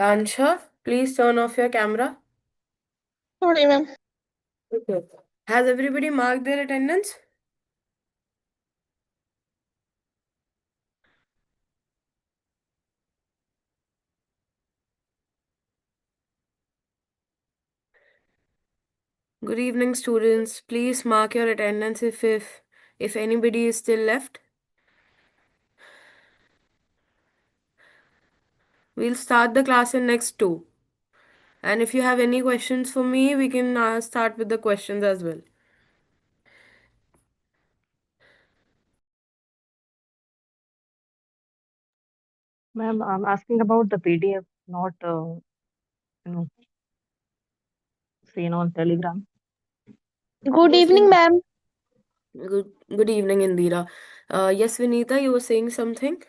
Ansha, please turn off your camera. Sorry, ma'am. Okay. Has everybody marked their attendance? Good evening, students. Please mark your attendance if anybody is still left. We'll start the class in next 2. And if you have any questions for me, we can start with the questions as well. Ma'am, I'm asking about the PDF, not you know, seen on Telegram. Good Yes, evening, ma'am. good evening, Indira. Yes, Vinita, you were saying something?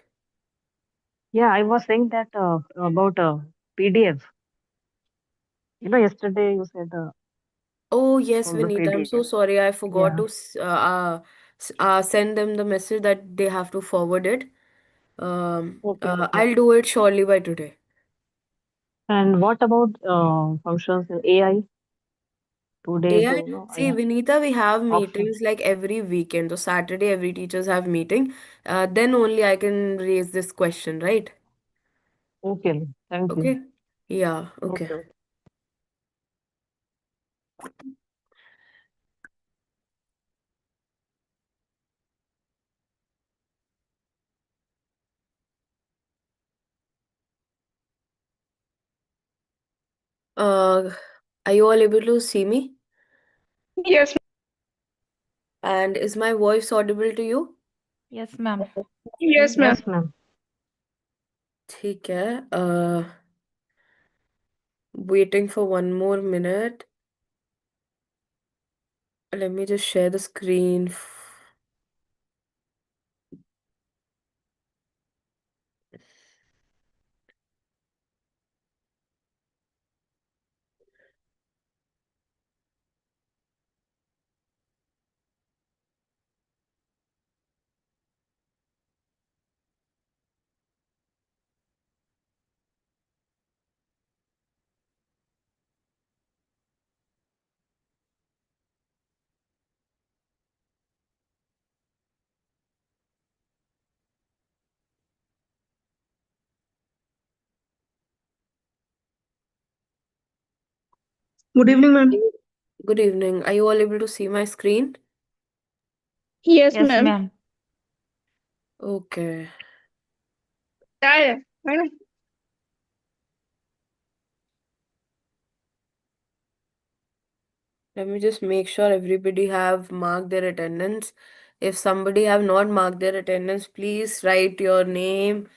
Yeah, I was saying that about PDF. Yesterday you said Oh, yes, about the Vinita. I'm PDF. so sorry. I forgot Yeah. to send them the message that they have to forward it. Okay, okay. I'll do it surely by today. And what about functions in AI? 2 days, AI, I see, have Vinita, we have option. meetings like every weekend. So Saturday, every teachers have meeting. Then only I can raise this question, right? Okay, ma'am. Thank you. Okay. Yeah. Okay. Okay, okay. Uh, are you all able to see me? Yes, And is my voice audible to you? Yes, ma'am. yes, ma'am. Yes, ma'am. ठीक है. Waiting for one more minute. Let me just share the screen. Good evening, ma'am. Good evening. Are you all able to see my screen? Yes, Yes, ma'am. ma'am. Okay. Yeah, yeah. Let me just make sure everybody have marked their attendance. If somebody have not marked their attendance, please write your name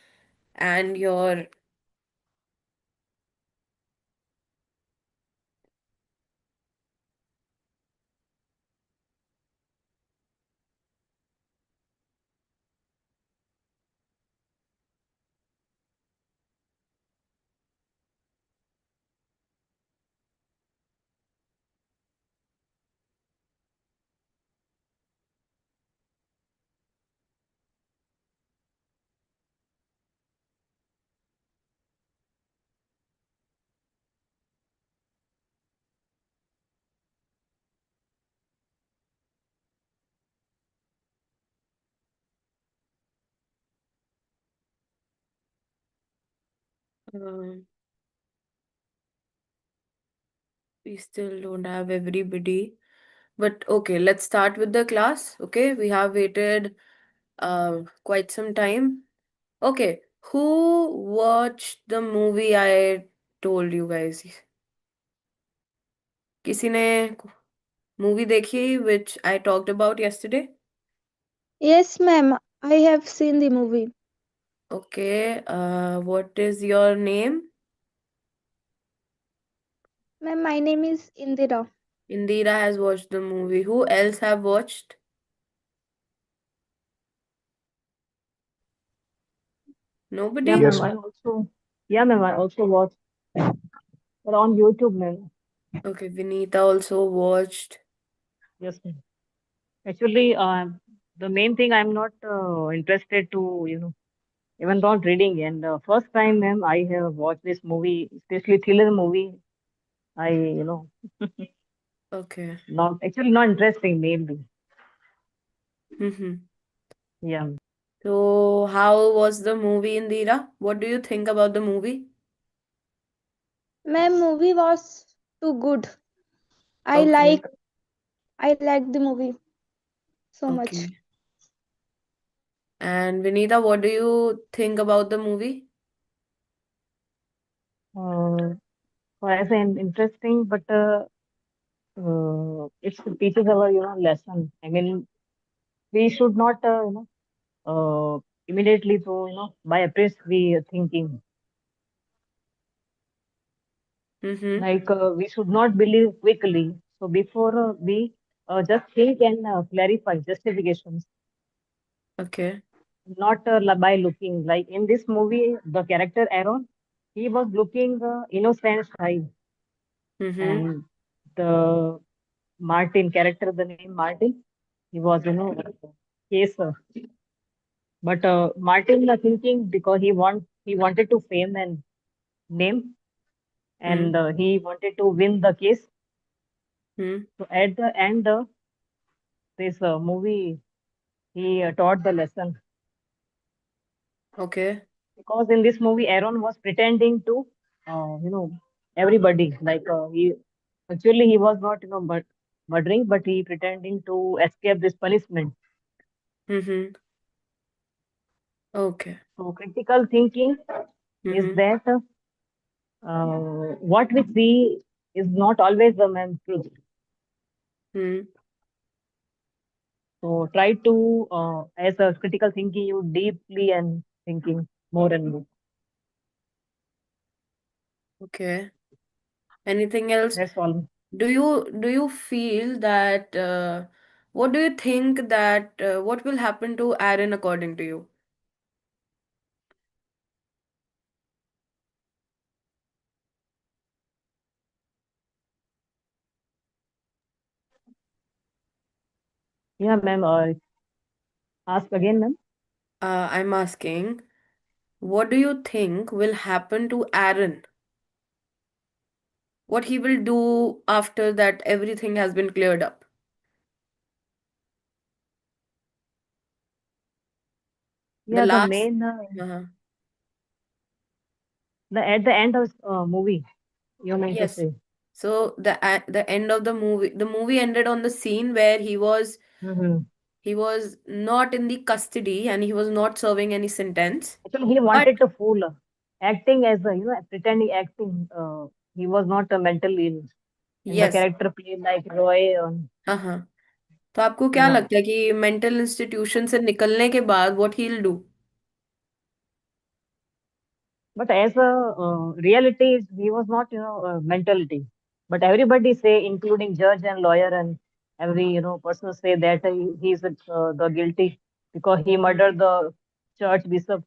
and your um, we still don't have everybody. But okay, let's start with the class. Okay, we have waited quite some time. Okay, who watched the movie I told you guys? किसी ने movie देखी which I talked about yesterday? Yes, ma'am. I have seen the movie. Okay, what is your name? Ma'am, my name is Indira. Indira has watched the movie. Who else have watched? Yeah, Nobody? ma'am. Yes, I also watched, but on YouTube, ma'am. Okay, Vinita also watched. Yes, ma'am. Actually, the main thing I'm not interested to, even not reading. And first time, ma'am, I have watched this movie, especially thriller movie. I, Okay. not actually not interesting, maybe. Mm-hmm. Yeah. So, how was the movie, Indira? What do you think about the movie? Ma'am, movie was too good. I Okay. like I like the movie so much. Okay. And Vinita, what do you think about the movie? Uh, so as an interesting, but it teaches our, lesson. I mean, we should not, immediately to, by appraise we thinking. Mm-hmm. Like we should not believe quickly. So before we just think and clarify justifications, Okay. not by looking. Like in this movie, the character Aaron, he was looking innocent, shy, Mm-hmm. and the Martin character, the name Martin, he was case. But Martin thinking because he wanted to fame and name, and he wanted to win the case. Mm-hmm. So at the end, this movie he taught the lesson Okay. because in this movie Aaron was pretending to you know everybody like he actually he was not but murdering, but he pretending to escape this punishment. Mm-hmm. Okay. So critical thinking is Mm-hmm. that what we see is not always the main truth. Mm-hmm. So try to as a critical thinking you deeply and thinking more and more. Okay. Anything else? That's all. Do you feel that what do you think that what will happen to Aaron according to you? Yeah, ma'am. Ask again, ma'am. I'm asking, what do you think will happen to Aaron? What he will do after that everything has been cleared up? The Yeah, the last, main uh, the at the end of movie you meant to yes. say. So the end of the movie ended on the scene where Mm-hmm. he was not in the custody and he was not serving any sentence. Actually, he But wanted to fool, acting as a pretending acting. He was not mentally ill, and the yes, character played like Roy. हाँ, तो आपको क्या Yeah, लगता है कि mental institution से निकलने के बाद what he will do? but as a reality, he was not mentality. But everybody say, including judge and lawyer and every person say that he is the guilty because he murdered the church bishop.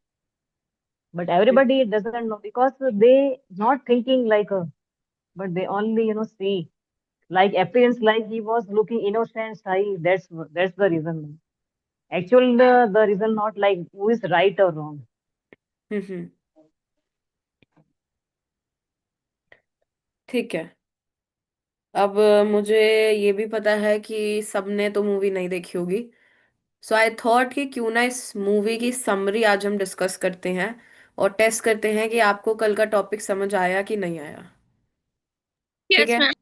But everybody doesn't know because they not thinking like but they only see like appearance like he was looking innocent shy. That's the reason. Actually, the reason not like who is right or wrong. हम्म, ठीक है। अब मुझे ये भी पता है कि सबने तो मूवी नहीं देखी होगी, सो आई थॉट कि क्यों ना इस मूवी की समरी आज हम डिस्कस करते हैं और टेस्ट करते हैं कि आपको कल का टॉपिक समझ आया कि नहीं आया। ठीक Yes, है। ma'am.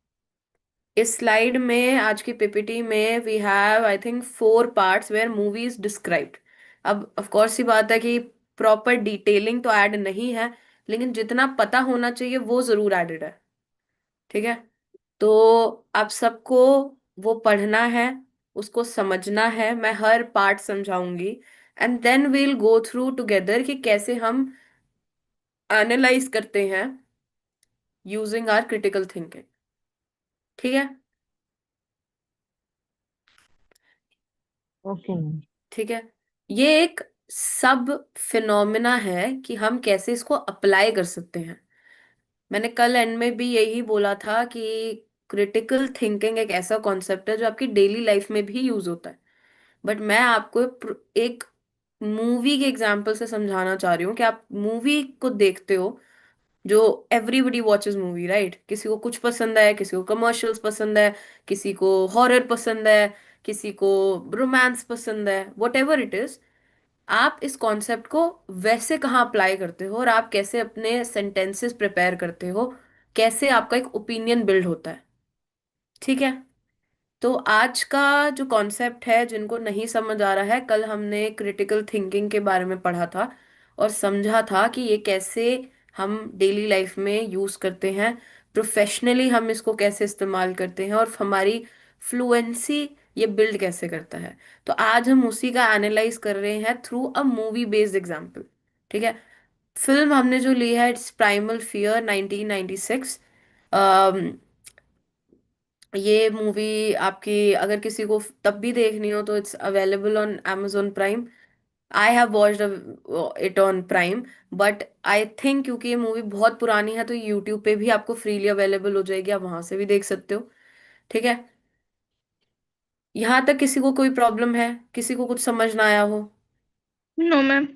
इस स्लाइड में आज की पीपीटी में we have I think 4 parts where movie is described. अब ऑफ कोर्स सी बात है कि प्रॉपर डिटेलिंग तो ऐड नहीं है, लेकिन जितना पता होना चाहिए वो जरूर एडेड है। ठीक है। तो आप सबको वो पढ़ना है, उसको समझना है, मैं हर पार्ट समझाऊंगी and then we'll go through together कि कैसे हम एनालाइज करते हैं यूजिंग आर क्रिटिकल थिंकिंग। ठीक है। Okay, ma'am. ठीक है। ये एक सब फिनोमिना है कि हम कैसे इसको अप्लाई कर सकते हैं। मैंने कल एंड में भी यही बोला था कि क्रिटिकल थिंकिंग एक ऐसा कॉन्सेप्ट है जो आपकी डेली लाइफ में भी यूज होता है। बट मैं आपको एक मूवी के एग्जाम्पल से समझाना चाह रही हूँ कि आप मूवी को देखते हो, जो एवरीबडी वॉचेस मूवी, राइट? किसी को कुछ पसंद है, किसी को कमर्शियल्स पसंद है, किसी को हॉरर पसंद है, किसी को रोमांस पसंद है, वट एवर इट इज। आप इस कॉन्सेप्ट को वैसे कहाँ अप्लाई करते हो, और आप कैसे अपने सेंटेंसेस प्रिपेयर करते हो, कैसे आपका एक ओपिनियन बिल्ड होता है, ठीक है? तो आज का जो कॉन्सेप्ट है, जिनको नहीं समझ आ रहा है, कल हमने क्रिटिकल थिंकिंग के बारे में पढ़ा था और समझा था कि ये कैसे हम डेली लाइफ में यूज करते हैं, प्रोफेशनली हम इसको कैसे इस्तेमाल करते हैं, और हमारी फ्लुएंसी ये बिल्ड कैसे करता है। तो आज हम उसी का एनालाइज कर रहे हैं through a movie based example, ठीक है? फिल्म हमने जो ली है, इट्स प्राइमल फियर 1996। ये मूवी आपकी अगर किसी को तब भी देखनी हो तो it's available on amazon prime. I have watched it on prime, but I think क्योंकि ये मूवी बहुत पुरानी है तो यूट्यूब पे भी आपको फ्रीली अवेलेबल हो जाएगी, आप वहां से भी देख सकते हो, ठीक है? यहाँ तक किसी को कोई प्रॉब्लम है, किसी को कुछ समझ ना आया हो? No ma'am.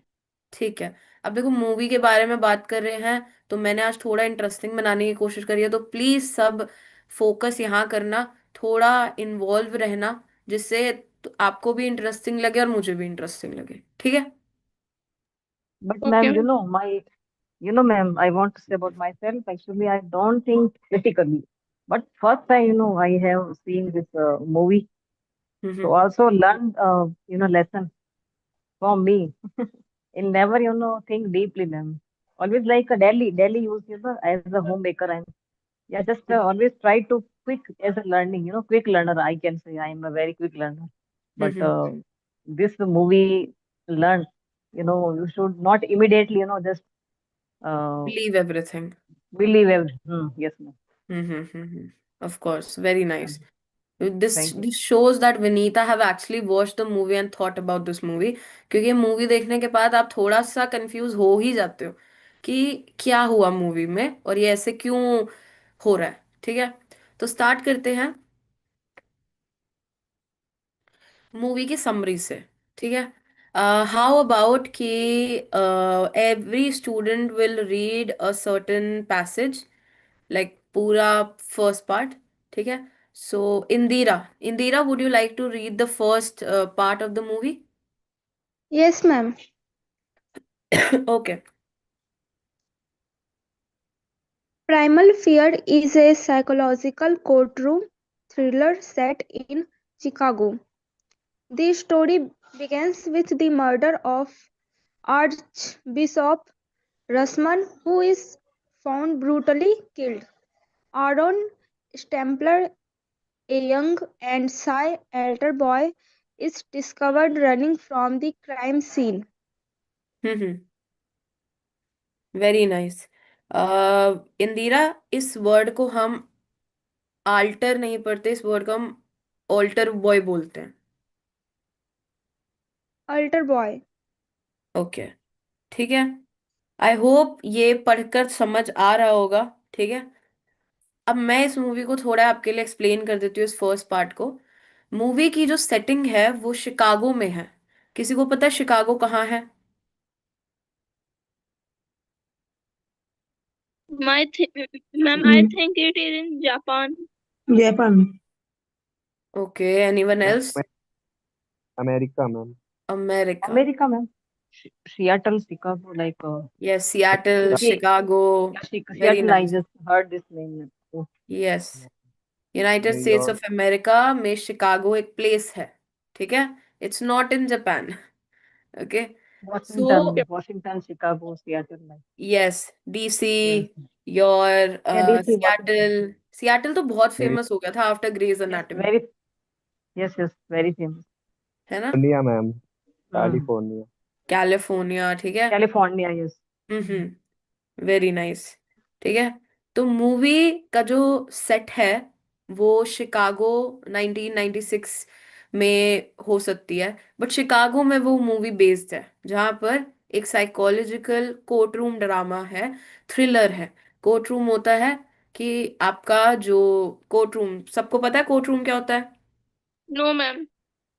ठीक है। अब देखो, मूवी के बारे में बात कर रहे हैं तो मैंने आज थोड़ा इंटरेस्टिंग बनाने की कोशिश करी है, तो प्लीज सब फोकस यहाँ करना, थोड़ा इन्वॉल्व रहना, जिससे आपको भी इंटरेस्टिंग लगे और मुझे भी इंटरेस्टिंग लगे, ठीक है? But okay ma'am, ma'am. ma'am, I want to say about myself. Actually, I don't think critically. But first time, I have seen this movie. So hmm. also learned, lesson from me. In never, think deeply, ma'am. Always like a Delhi use, as a homemaker. And yeah, just always try to quick as a learning, quick learner. I can say I am a very quick learner. But hmm. this movie learn, you should not immediately, just uh, believe everything. believe everything. Yes, ma'am. Of course, very Yeah. Nice. this Thank you. this shows that Vinita have actually watched the movie and thought about this movie, क्योंकि movie देखने के बाद आप थोड़ा सा confuse हो ही जाते हो कि क्या हुआ मूवी में और ये ऐसे क्यों हो रहा है, ठीक है? तो स्टार्ट करते हैं मूवी की समरी से, ठीक है? हाउ अबाउट कि every student will read a certain passage, like पूरा फर्स्ट पार्ट, ठीक है? So Indira, Indira, would you like to read the first part of the movie? Yes, ma'am. Okay. Primal Fear is a psychological courtroom thriller set in Chicago. The story begins with the murder of Archbishop Russman, who is found brutally killed. Aaron Stempler, a young and shy altar boy, is discovered running from the crime scene. Hmm. Very nice. Indira, इस word को हम alter नहीं पढ़ते, इस word को हम alter boy बोलते हैं। Altar boy. ओके, ठीक है। आई होप ये पढ़कर समझ आ रहा होगा, ठीक है? अब मैं इस मूवी को थोड़ा आपके लिए एक्सप्लेन कर देती हूँ, इस फर्स्ट पार्ट को। मूवी की जो सेटिंग है वो शिकागो में है। किसी को पता है शिकागो कहाँ है? Ma'am I Mm. Think it is in Japan. Japan. Okay, anyone ma'am else? America ma'am. America. America, ma'am. Seattle, Chicago, like yes, Seattle, okay, Chicago. Very Seattle. I nice. just heard this name, ma'am. Oh, yes, United states New York. Of America में Chicago एक place है, ठीक है? It's not in Japan. Okay. So Washington, Chicago, Seattle, like yes, DC, yes. Your Yeah, DC, Washington. Seattle. Seattle तो बहुत famous हो गया था after Grey's Yes, anatomy, yes, very famous. है ना? California ma'am. Hmm. California. California, ठीक है। California, yes. Very nice, ठीक है। तो मूवी का जो सेट है वो शिकागो 1996 में हो सकती है, बट शिकागो में वो मूवी बेस्ड है जहां पर एक साइकोलॉजिकल कोर्ट रूम ड्रामा है, थ्रिलर है। कोर्ट रूम होता है कि आपका जो कोर्ट रूम, सबको पता है कोर्ट रूम क्या होता है? No ma'am.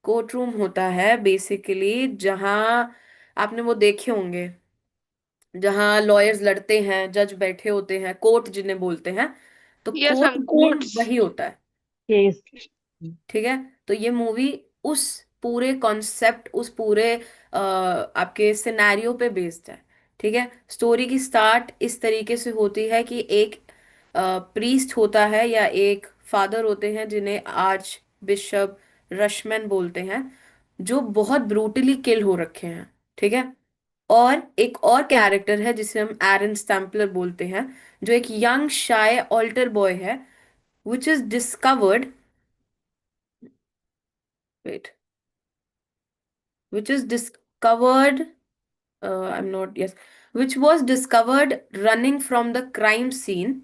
कोर्ट रूम होता है बेसिकली जहां आपने वो देखे होंगे जहाँ लॉयर्स लड़ते हैं, जज बैठे होते हैं, कोर्ट जिन्हें बोलते हैं, तो Yes, कोर्ट ma'am. भी Courts. वही होता है। केस। ठीक है, तो ये मूवी उस पूरे कॉन्सेप्ट, उस पूरे आपके सिनेरियो पे बेस्ड है। ठीक है, स्टोरी की स्टार्ट इस तरीके से होती है कि एक प्रीस्ट होता है या एक फादर होते हैं जिन्हें आर्च बिशप रशमैन बोलते हैं, जो बहुत ब्रूटली किल हो रखे हैं। ठीक है, और एक और कैरेक्टर है जिसे हम एरन स्टैम्पलर बोलते हैं, जो एक यंग शाय ऑल्टर बॉय है, which is discovered, wait, which is discovered, I'm not, yes, which was discovered running from the crime scene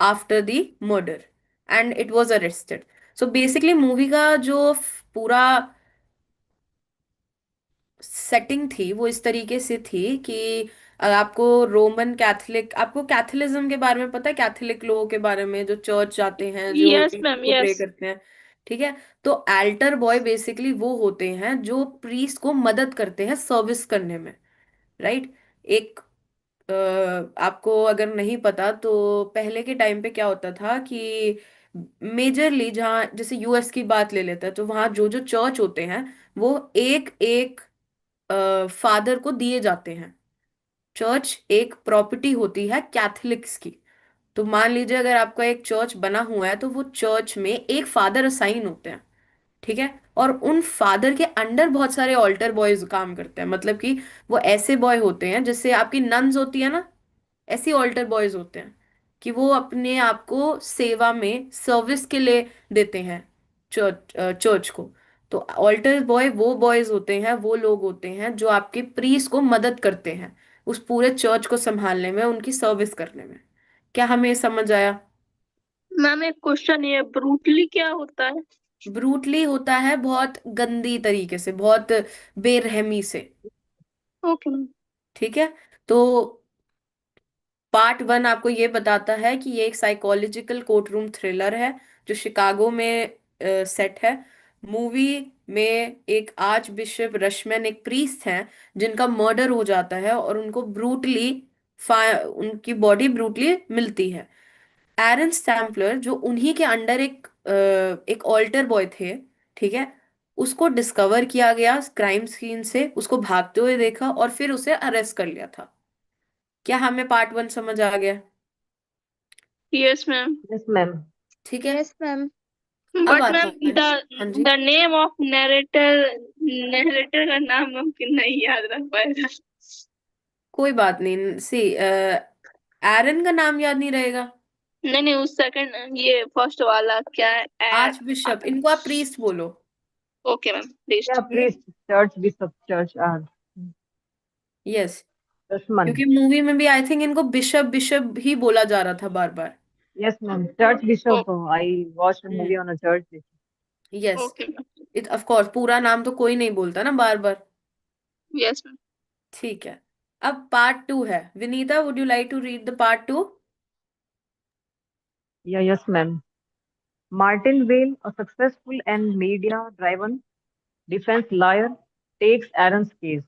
after the murder and it was arrested. So basically movie का जो पूरा setting थी वो इस तरीके से थी कि आपको रोमन कैथलिक, आपको कैथलिज्म के बारे में पता है, कैथलिक लोगों के बारे में जो चर्च जाते हैं, जो Yes, जीसस ma'am. को प्रे Yes. करते हैं। ठीक है, तो एल्टर बॉय बेसिकली वो होते हैं जो प्रीस्ट को मदद करते हैं सर्विस करने में। राइट, एक आपको अगर नहीं पता तो पहले के टाइम पे क्या होता था कि मेजरली जहाँ जैसे यूएस की बात ले लेते हैं तो वहाँ जो जो चर्च होते हैं वो एक एक फादर को दिए जाते हैं। चर्च एक प्रॉपर्टी होती है कैथलिक्स की। तो मान लीजिए अगर आपका एक चर्च बना हुआ है तो वो चर्च में एक फादर असाइन होते हैं। ठीक है, और उन फादर के अंडर बहुत सारे ऑल्टर बॉयज काम करते हैं, मतलब कि वो ऐसे बॉय होते हैं जैसे आपकी नन्स होती है ना, ऐसे ऑल्टर बॉयज होते हैं कि वो अपने आप को सेवा में सर्विस के लिए देते हैं चर्च को। तो ऑल्टर बॉय वो बॉयज होते हैं, वो लोग होते हैं जो आपके प्रीस्ट को मदद करते हैं उस पूरे चर्च को संभालने में, उनकी सर्विस करने में। क्या हमें समझ आया? मैम एक क्वेश्चन ये ब्रूटली क्या होता है? ब्रूटली होता है बहुत गंदी तरीके से, बहुत बेरहमी से। Okay ma'am. ठीक है, तो पार्ट वन आपको ये बताता है कि ये एक साइकोलॉजिकल कोर्ट रूम थ्रिलर है जो शिकागो में सेट है। मूवी में एक आर्च बिशप रशमैन एक प्रीस्ट हैं जिनका मर्डर हो जाता है और उनको ब्रूटली उनकी बॉडी ब्रूटली मिलती है। एरन स्टैम्पलर जो उन्हीं के अंडर एक ऑल्टर बॉय थे, ठीक है, उसको डिस्कवर किया गया क्राइम सीन से, उसको भागते हुए देखा और फिर उसे अरेस्ट कर लिया था। क्या हमें पार्ट वन समझ आ गया? Yes ma'am. Yes ma'am. ठीक है, Yes, ma'am. अब बट आता मैम है। हाँ जी, द नेम ऑफ नरेटर का नाम मुमकिन नहीं याद रख पाएगा. कोई बात नहीं, सी एरन का नाम याद नहीं रहेगा? नहीं नहीं, उस सेकंड ये फर्स्ट वाला क्या है? आर्च बिशप, इनको आप प्रीस्ट बोलो। Okay ma'am, please. या प्रीस्ट, चर्च बिशप, चर्च आर यस, दुश्मन। क्योंकि मूवी में भी आई थिंक इनको बिशप बिशप ही बोला जा रहा था बार बार। Yes ma'am, church bishop. I watched movie on a church bishop. Yes, okay ma'am. It of course पूरा नाम तो कोई नहीं बोलता ना बार बार। Yes ma'am. ठीक है, अब पार्ट टू है। Vinita, would you like to read the part two? या yes ma'am. Martin Vale, a successful and media-driven defense lawyer, takes Aaron's case.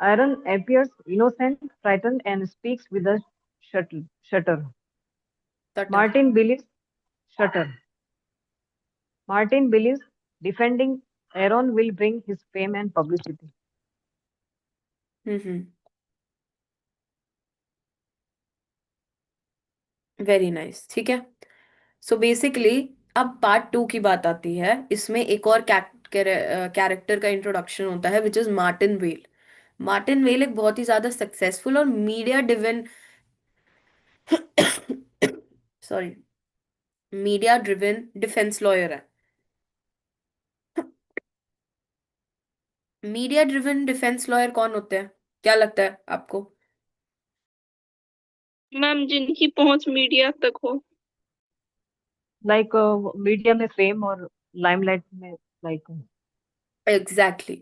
Aaron appears innocent, frightened, and speaks with a shudder. तटर। Martin believes shudder. Martin believes defending Aaron will bring his fame and publicity. Hmm, very nice. ठीक है, so basically अब part to की बात आती है। इसमें एक और कैरेक्टर का इंट्रोडक्शन होता है which is Martin well. Martin Vail एक बहुत ही ज्यादा सक्सेसफुल और media driven sorry, media driven defence lawyer है। मीडिया ड्रिवन डिफेंस लॉयर कौन होते हैं, क्या लगता है आपको? मैम जिनकी पहुंच मीडिया तक हो. Like media में fame और limelight में like एग्जैक्टली exactly.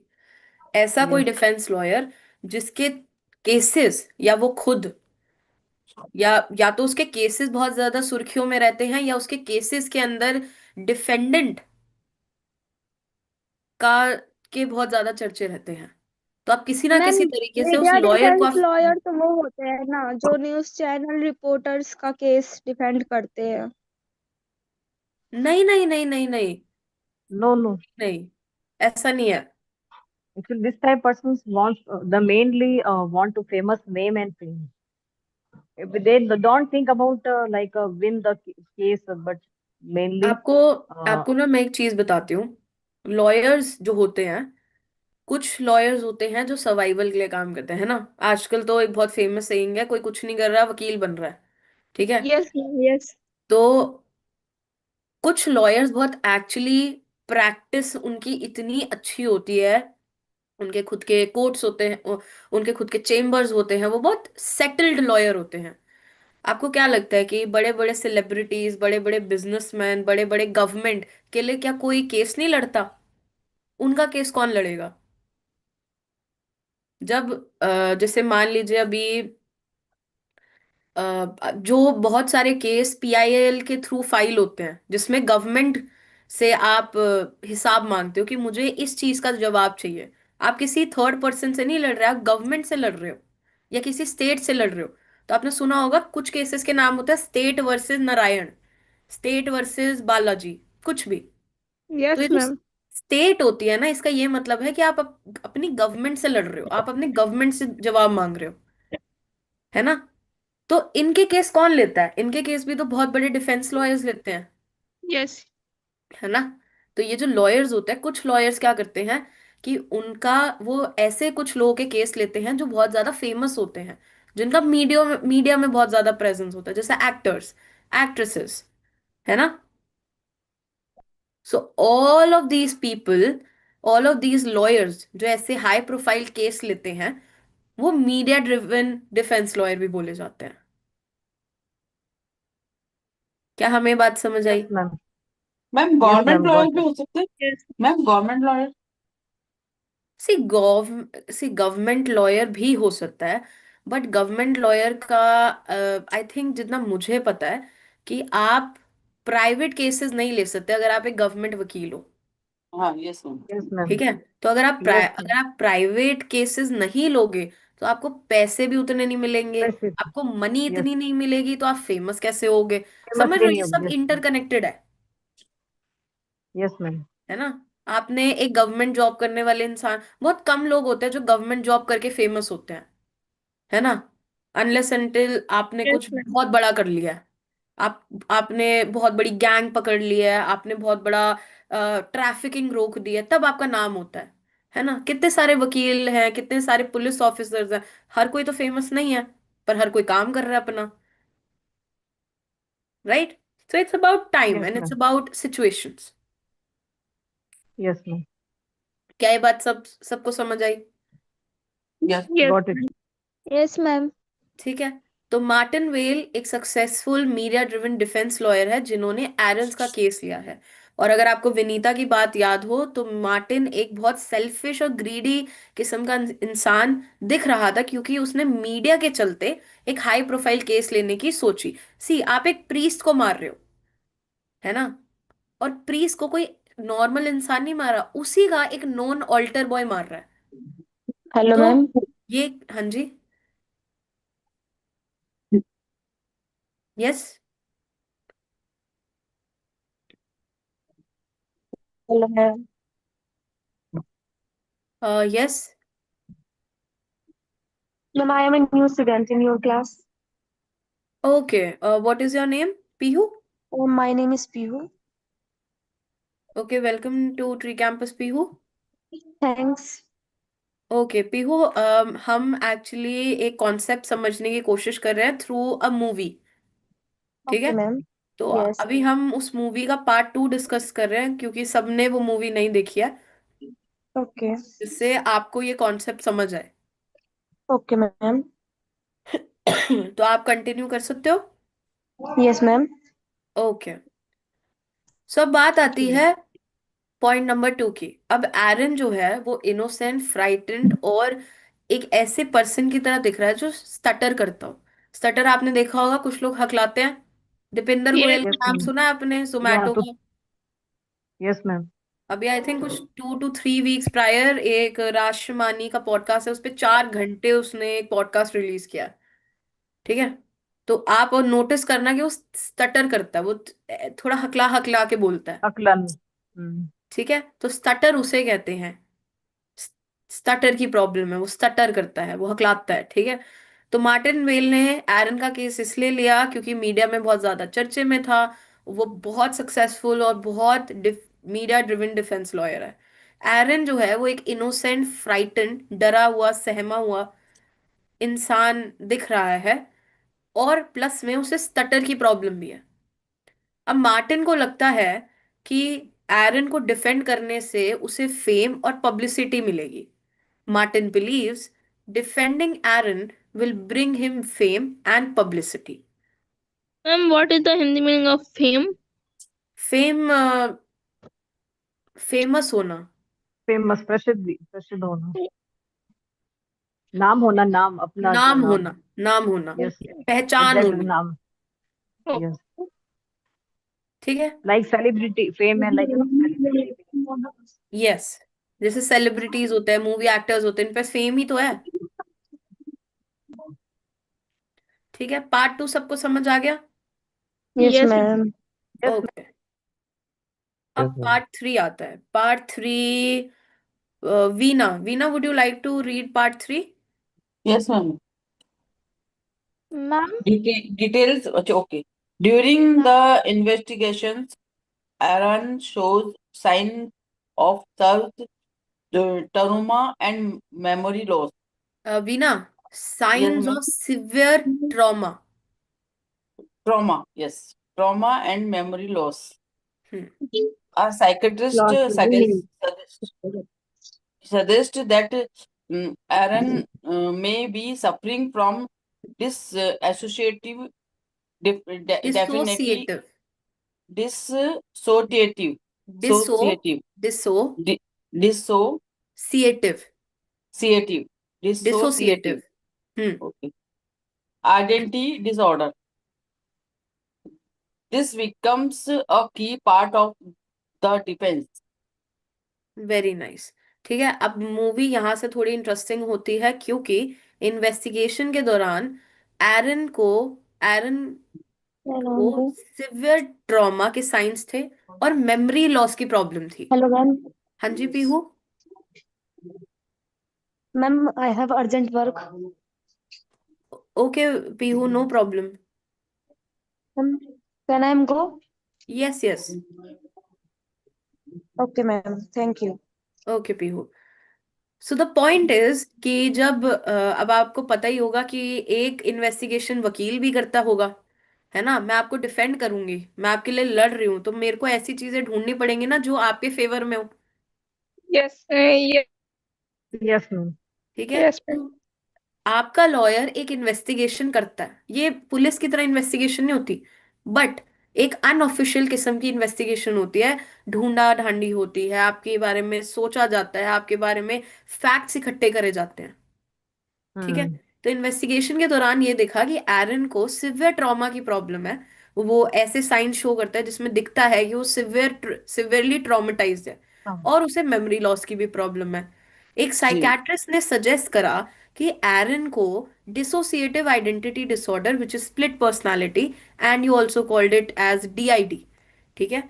ऐसा कोई yes, डिफेंस लॉयर जिसके केसेस या वो खुद या तो उसके केसेस बहुत ज्यादा सुर्खियों में रहते हैं या उसके केसेस के अंदर डिफेंडेंट का के बहुत ज्यादा चर्चे रहते हैं। तो आप किसी ना मैम, किसी तरीके से उस मीडिया लॉयर को डिफेंस आप। लॉयर तो वो होते हैं ना जो न्यूज़ चैनल रिपोर्टर्स का केस डिफेंड करते हैं। नहीं नहीं नहीं नहीं नहीं No, no. नहीं, ऐसा नहीं है। Actually, this type persons want the mainly want to famous name and fame. If they don't think about win the case, but mainly आपको uh, आपको ना मैं एक चीज बताती हूँ। लॉयर्स जो होते हैं, कुछ लॉयर्स होते हैं जो सर्वाइवल के लिए काम करते हैं ना। आजकल तो एक बहुत फेमस सेइंग है, कोई कुछ नहीं कर रहा वकील बन रहा है। ठीक है। Yes ma'am, yes. तो कुछ लॉयर्स बहुत एक्चुअली, प्रैक्टिस उनकी इतनी अच्छी होती है, उनके खुद के कोर्ट्स होते हैं, उनके खुद के चेम्बर्स होते हैं, वो बहुत सेटल्ड लॉयर होते हैं। आपको क्या लगता है कि बड़े बड़े सेलिब्रिटीज, बड़े बड़े बिजनेसमैन, बड़े बड़े गवर्नमेंट के लिए क्या कोई केस नहीं लड़ता? उनका केस कौन लड़ेगा? जब जैसे मान लीजिए अभी जो बहुत सारे केस पीआईएल के थ्रू फाइल होते हैं जिसमें गवर्नमेंट से आप हिसाब मांगते हो कि मुझे इस चीज का जवाब चाहिए। आप किसी थर्ड पर्सन से नहीं लड़ रहे, आप गवर्नमेंट से लड़ रहे हो या किसी स्टेट से लड़ रहे हो। तो आपने सुना होगा कुछ केसेस के नाम होता है state versus Narayan, state versus Balaji, कुछ भी। तो ये यस जो मैम। स्टेट होती है ना, इसका ये मतलब है कि आप अपनी गवर्नमेंट से लड़ रहे हो, आप अपने गवर्नमेंट से जवाब मांग रहे हो, है ना। तो इनके केस कौन लेता है? इनके केस भी तो बहुत बड़े डिफेंस लॉयर्स लेते हैं, यस। है ना। तो ये जो लॉयर्स होते हैं, कुछ लॉयर्स क्या करते हैं कि उनका वो ऐसे कुछ लोगों के केस लेते हैं जो बहुत ज्यादा फेमस होते हैं, जिनका मीडिया में बहुत ज्यादा प्रेजेंस होता है, जैसे एक्टर्स, एक्ट्रेसेस, है ना। So all of these people, all of these lawyers जो ऐसे हाई प्रोफाइल केस लेते हैं, वो मीडिया ड्रिवन डिफेंस लॉयर भी बोले जाते हैं। क्या हमें बात समझ yes, आई? ma'am. Ma'am Yes, government ma'am. Got lawyer भी it. हो सकते हैं। Yes. Ma'am government lawyer. See government lawyer भी हो सकता है, बट गवर्नमेंट लॉयर का आई थिंक जितना मुझे पता है कि आप प्राइवेट केसेस नहीं ले सकते अगर आप एक गवर्नमेंट वकील हो। हाँ यस मैम। Yes, ठीक ma'am. है। तो Yes, अगर ma'am. आप प्राइवेट केसेस नहीं लोगे तो आपको पैसे भी उतने नहीं मिलेंगे, Specific. आपको मनी Yes. इतनी नहीं मिलेगी, तो आप फेमस कैसे होगे? Famous समझ रहे हो, ये venue. सब Yes, ma'am. Interconnected Yes, ma'am. है ना। आपने एक गवर्नमेंट जॉब करने वाले इंसान, बहुत कम लोग होते हैं जो गवर्नमेंट जॉब करके फेमस होते हैं, है ना। अनलेस अनटिल आपने यस कुछ मैम। बहुत बड़ा कर लिया है, आपने बहुत बड़ी गैंग पकड़ लिया है, आपने बहुत बड़ा ट्रैफिकिंग रोक दी है, तब आपका नाम होता है ना। कितने सारे वकील हैं, कितने सारे पुलिस ऑफिसर्स हैं, हर कोई तो फेमस नहीं है, पर हर कोई काम कर रहा है अपना, right. So it's about time Yes, and it's ma'am. About situations. Yes, ma'am. क्या ये बात सबको समझ आई? Yes. Yes Got it. Ma'am. Yes ma'am. ठीक है। तो मार्टिन वेल एक successful media driven defence lawyer है जिन्होंने एरन्स का केस लिया है। और अगर आपको विनीता की बात याद हो तो मार्टिन एक बहुत सेल्फिश और ग्रीडी किस्म का इंसान दिख रहा था, क्योंकि उसने मीडिया के चलते एक हाई प्रोफाइल केस लेने की सोची। सी, आप एक प्रीस्ट को मार रहे हो, है ना। और प्रीस्ट को कोई नॉर्मल इंसान नहीं मारा, उसी का एक नॉन ऑल्टर बॉय मार रहा है। हेलो तो मैम। ये, हाँ जी, yes, hello ma'am. Yes. Ma'am, I am a new student in your class. Okay, what is your name? Pihu? My name is Pihu. Okay, welcome to Tree Campus, Pihu. Thanks. Okay, Pihu, हम actually एक concept समझने की कोशिश कर रहे हैं through a movie. ठीक है। Okay, ma'am. तो Yes. अभी हम उस मूवी का पार्ट 2 डिस्कस कर रहे हैं, क्योंकि सबने वो मूवी नहीं देखी है, Okay. जिससे आपको ये कॉन्सेप्ट समझ आए। Okay, ma'am. तो आप कंटिन्यू कर सकते हो। Yes, ma'am. ओके। सब बात आती है पॉइंट नंबर 2 की। अब एरन जो है वो इनोसेंट, फ्राइटेंड और एक ऐसे पर्सन की तरह दिख रहा है जो स्टटर करता हो। स्टटर आपने देखा होगा, कुछ लोग हकलाते हैं। दीपिंदर यस। गोयल Yes, का नाम ma'am. सुना है आपने, Yeah. जोमेटो To, का। yes, ma'am. अभी आई थिंक कुछ 2 to 3 weeks प्रायर एक राष्ट्रमानी का पॉडकास्ट है, उस पे 4 घंटे उसने एक पॉडकास्ट रिलीज किया। ठीक है। तो आप और नोटिस करना कि वो स्टटर करता है, वो थोड़ा हकला हकला के बोलता है। अकलन। ठीक है, तो स्टटर उसे कहते हैं। स्टटर की प्रॉब्लम है, वो स्टटर करता है, वो हकलाता है। ठीक है। तो मार्टिन वेल ने एरन का केस इसलिए लिया क्योंकि मीडिया में बहुत ज्यादा चर्चे में था। वो बहुत सक्सेसफुल और बहुत मीडिया ड्रिवन डिफेंस लॉयर है। एरन जो है वो एक इनोसेंट, फ्राइटन, डरा हुआ, सहमा हुआ इंसान दिख रहा है, और प्लस में उसे स्टटर की प्रॉब्लम भी है। अब मार्टिन को लगता है कि एरन को डिफेंड करने से उसे फेम और पब्लिसिटी मिलेगी। Martin believes defending Aaron will bring him fame and publicity. Ma'am, what is the Hindi meaning of fame? Fame, famous होना। फेमस, प्रसिद्ध, प्रसिद्ध होना, नाम होना, नाम, अपना जो नाम नाम। होना, नाम होना, यस, पहचान एग्जैक्ट होनी। नाम। Oh, यस, ठीक है। लाइक सेलिब्रिटी फेम है, लाइक सेलिब्रिटी। यस, जैसे सेलिब्रिटीज होते हैं, मूवी एक्टर्स होते हैं, इन पे फेम ही तो है। ठीक है, पार्ट 2 सबको समझ आ गया? Yes, yes, ma'am. ma'am. Yes. Okay. अब Yes, ma'am. पार्ट 3 आता है। Part 3, Veena, Veena, would you like to read part 3? Yes, ma'am. Ma'am, Details. Okay. During the investigations, Aaron shows signs of trauma and memory loss. Veena, Yes, science ma'am. Of severe trauma. Trauma. Yes. Trauma and memory loss. Hmm. A psychiatrist Lost suggest that Aaron may be suffering from dissociative, definitely dissociative, dissociative, डिसो associative, di- dissociative, dissociative, dissociative. Hmm. okay, identity disorder. This becomes a key part of the defense. Very nice. ठीक है, अब movie यहाँ से थोड़ी interesting होती है क्योंकि investigation के दौरान एरन को एरन को Hello, सिवियर ट्रॉमा के साइंस थे और मेमोरी लॉस की प्रॉब्लम थी। hello, ma'am. हाँ जी Pihu. Ma'am, I have urgent work. Okay Pihu, no problem. Ma'am, can I go? यस यस। Okay, ma'am. Thank you. Okay Pihu. So the point is कि जब अब आपको पता ही होगा कि एक इन्वेस्टिगेशन वकील भी करता होगा, है ना। मैं आपको डिफेंड करूंगी, मैं आपके लिए लड़ रही हूँ, तो मेरे को ऐसी चीजें ढूंढनी पड़ेंगी ना जो आपके फेवर में हो। Yes, yes, yes ma'am. ठीक है। yes, ma'am. तो आपका लॉयर एक इन्वेस्टिगेशन करता है, ये पुलिस की तरह इन्वेस्टिगेशन नहीं होती, बट एक अनऑफिशियल किस्म की इन्वेस्टिगेशन होती है। ढूंढा ढांडी होती है, आपके बारे में सोचा जाता है, आपके बारे में फैक्ट्स इकट्ठे करे जाते हैं। ठीक है। तो इन्वेस्टिगेशन के दौरान ये देखा कि एरन को सिवियर ट्रॉमा की प्रॉब्लम है। वो ऐसे साइन शो करता है जिसमें दिखता है कि वो सिवियरली ट्रॉमेटाइज्ड है, और उसे मेमोरी लॉस की भी प्रॉब्लम है। एक जी साइकेट्रिस्ट ने सजेस्ट करा कि एरन को dissociative identity disorder, which is split personality, and you also called it as DID, ठीक है,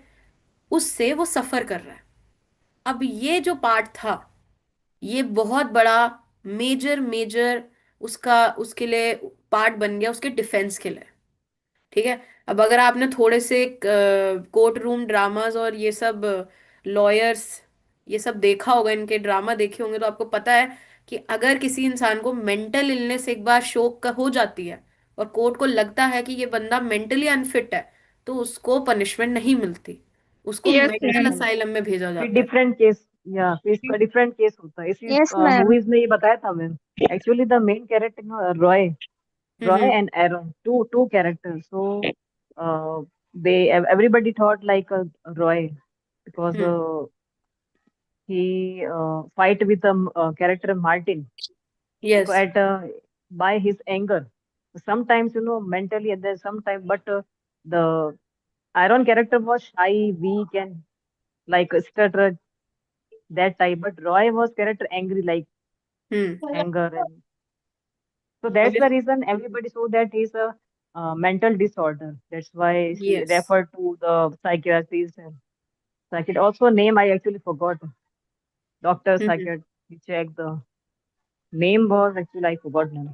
उससे वो सफर कर रहा है। अब ये जो पार्ट था, ये बहुत बड़ा मेजर मेजर उसका उसके लिए पार्ट बन गया, उसके डिफेंस के लिए। ठीक है। अब अगर आपने थोड़े से कोर्ट रूम ड्रामास और ये सब लॉयर्स ये सब देखा होगा, इनके ड्रामा देखे होंगे, तो आपको पता है कि अगर किसी इंसान को मेंटल इलनेस एक बार शोक का हो जाती है और कोर्ट को लगता है कि ये बंदा मेंटली अनफिट है, तो उसको पनिशमेंट नहीं मिलती, उसको Yes, yes mental ma'am. Ma'am. Asylum में भेजा फिर जाता है। डिफरेंट केस, या फिर इसका डिफरेंट केस होता है। इसी yes, ma'am. मूवीज में ये बताया था ma'am. Actually the main character Roy, hmm. and Aaron, two characters. So they everybody thought like Roy, because hmm. he fight with the character Martin. So yes. at by his anger, sometimes mentally, and then sometimes, but the Aaron character was shy, weak, and like stutter. that type. But Roy was character angry, like anger, and so that's the Obvious. reason everybody saw that he's a mental disorder. That's why she Yes. referred to the psychiatrist and psychiatrist. Also, name I actually forgot. Doctor psychiatrist. We checked the name was actually I forgot now.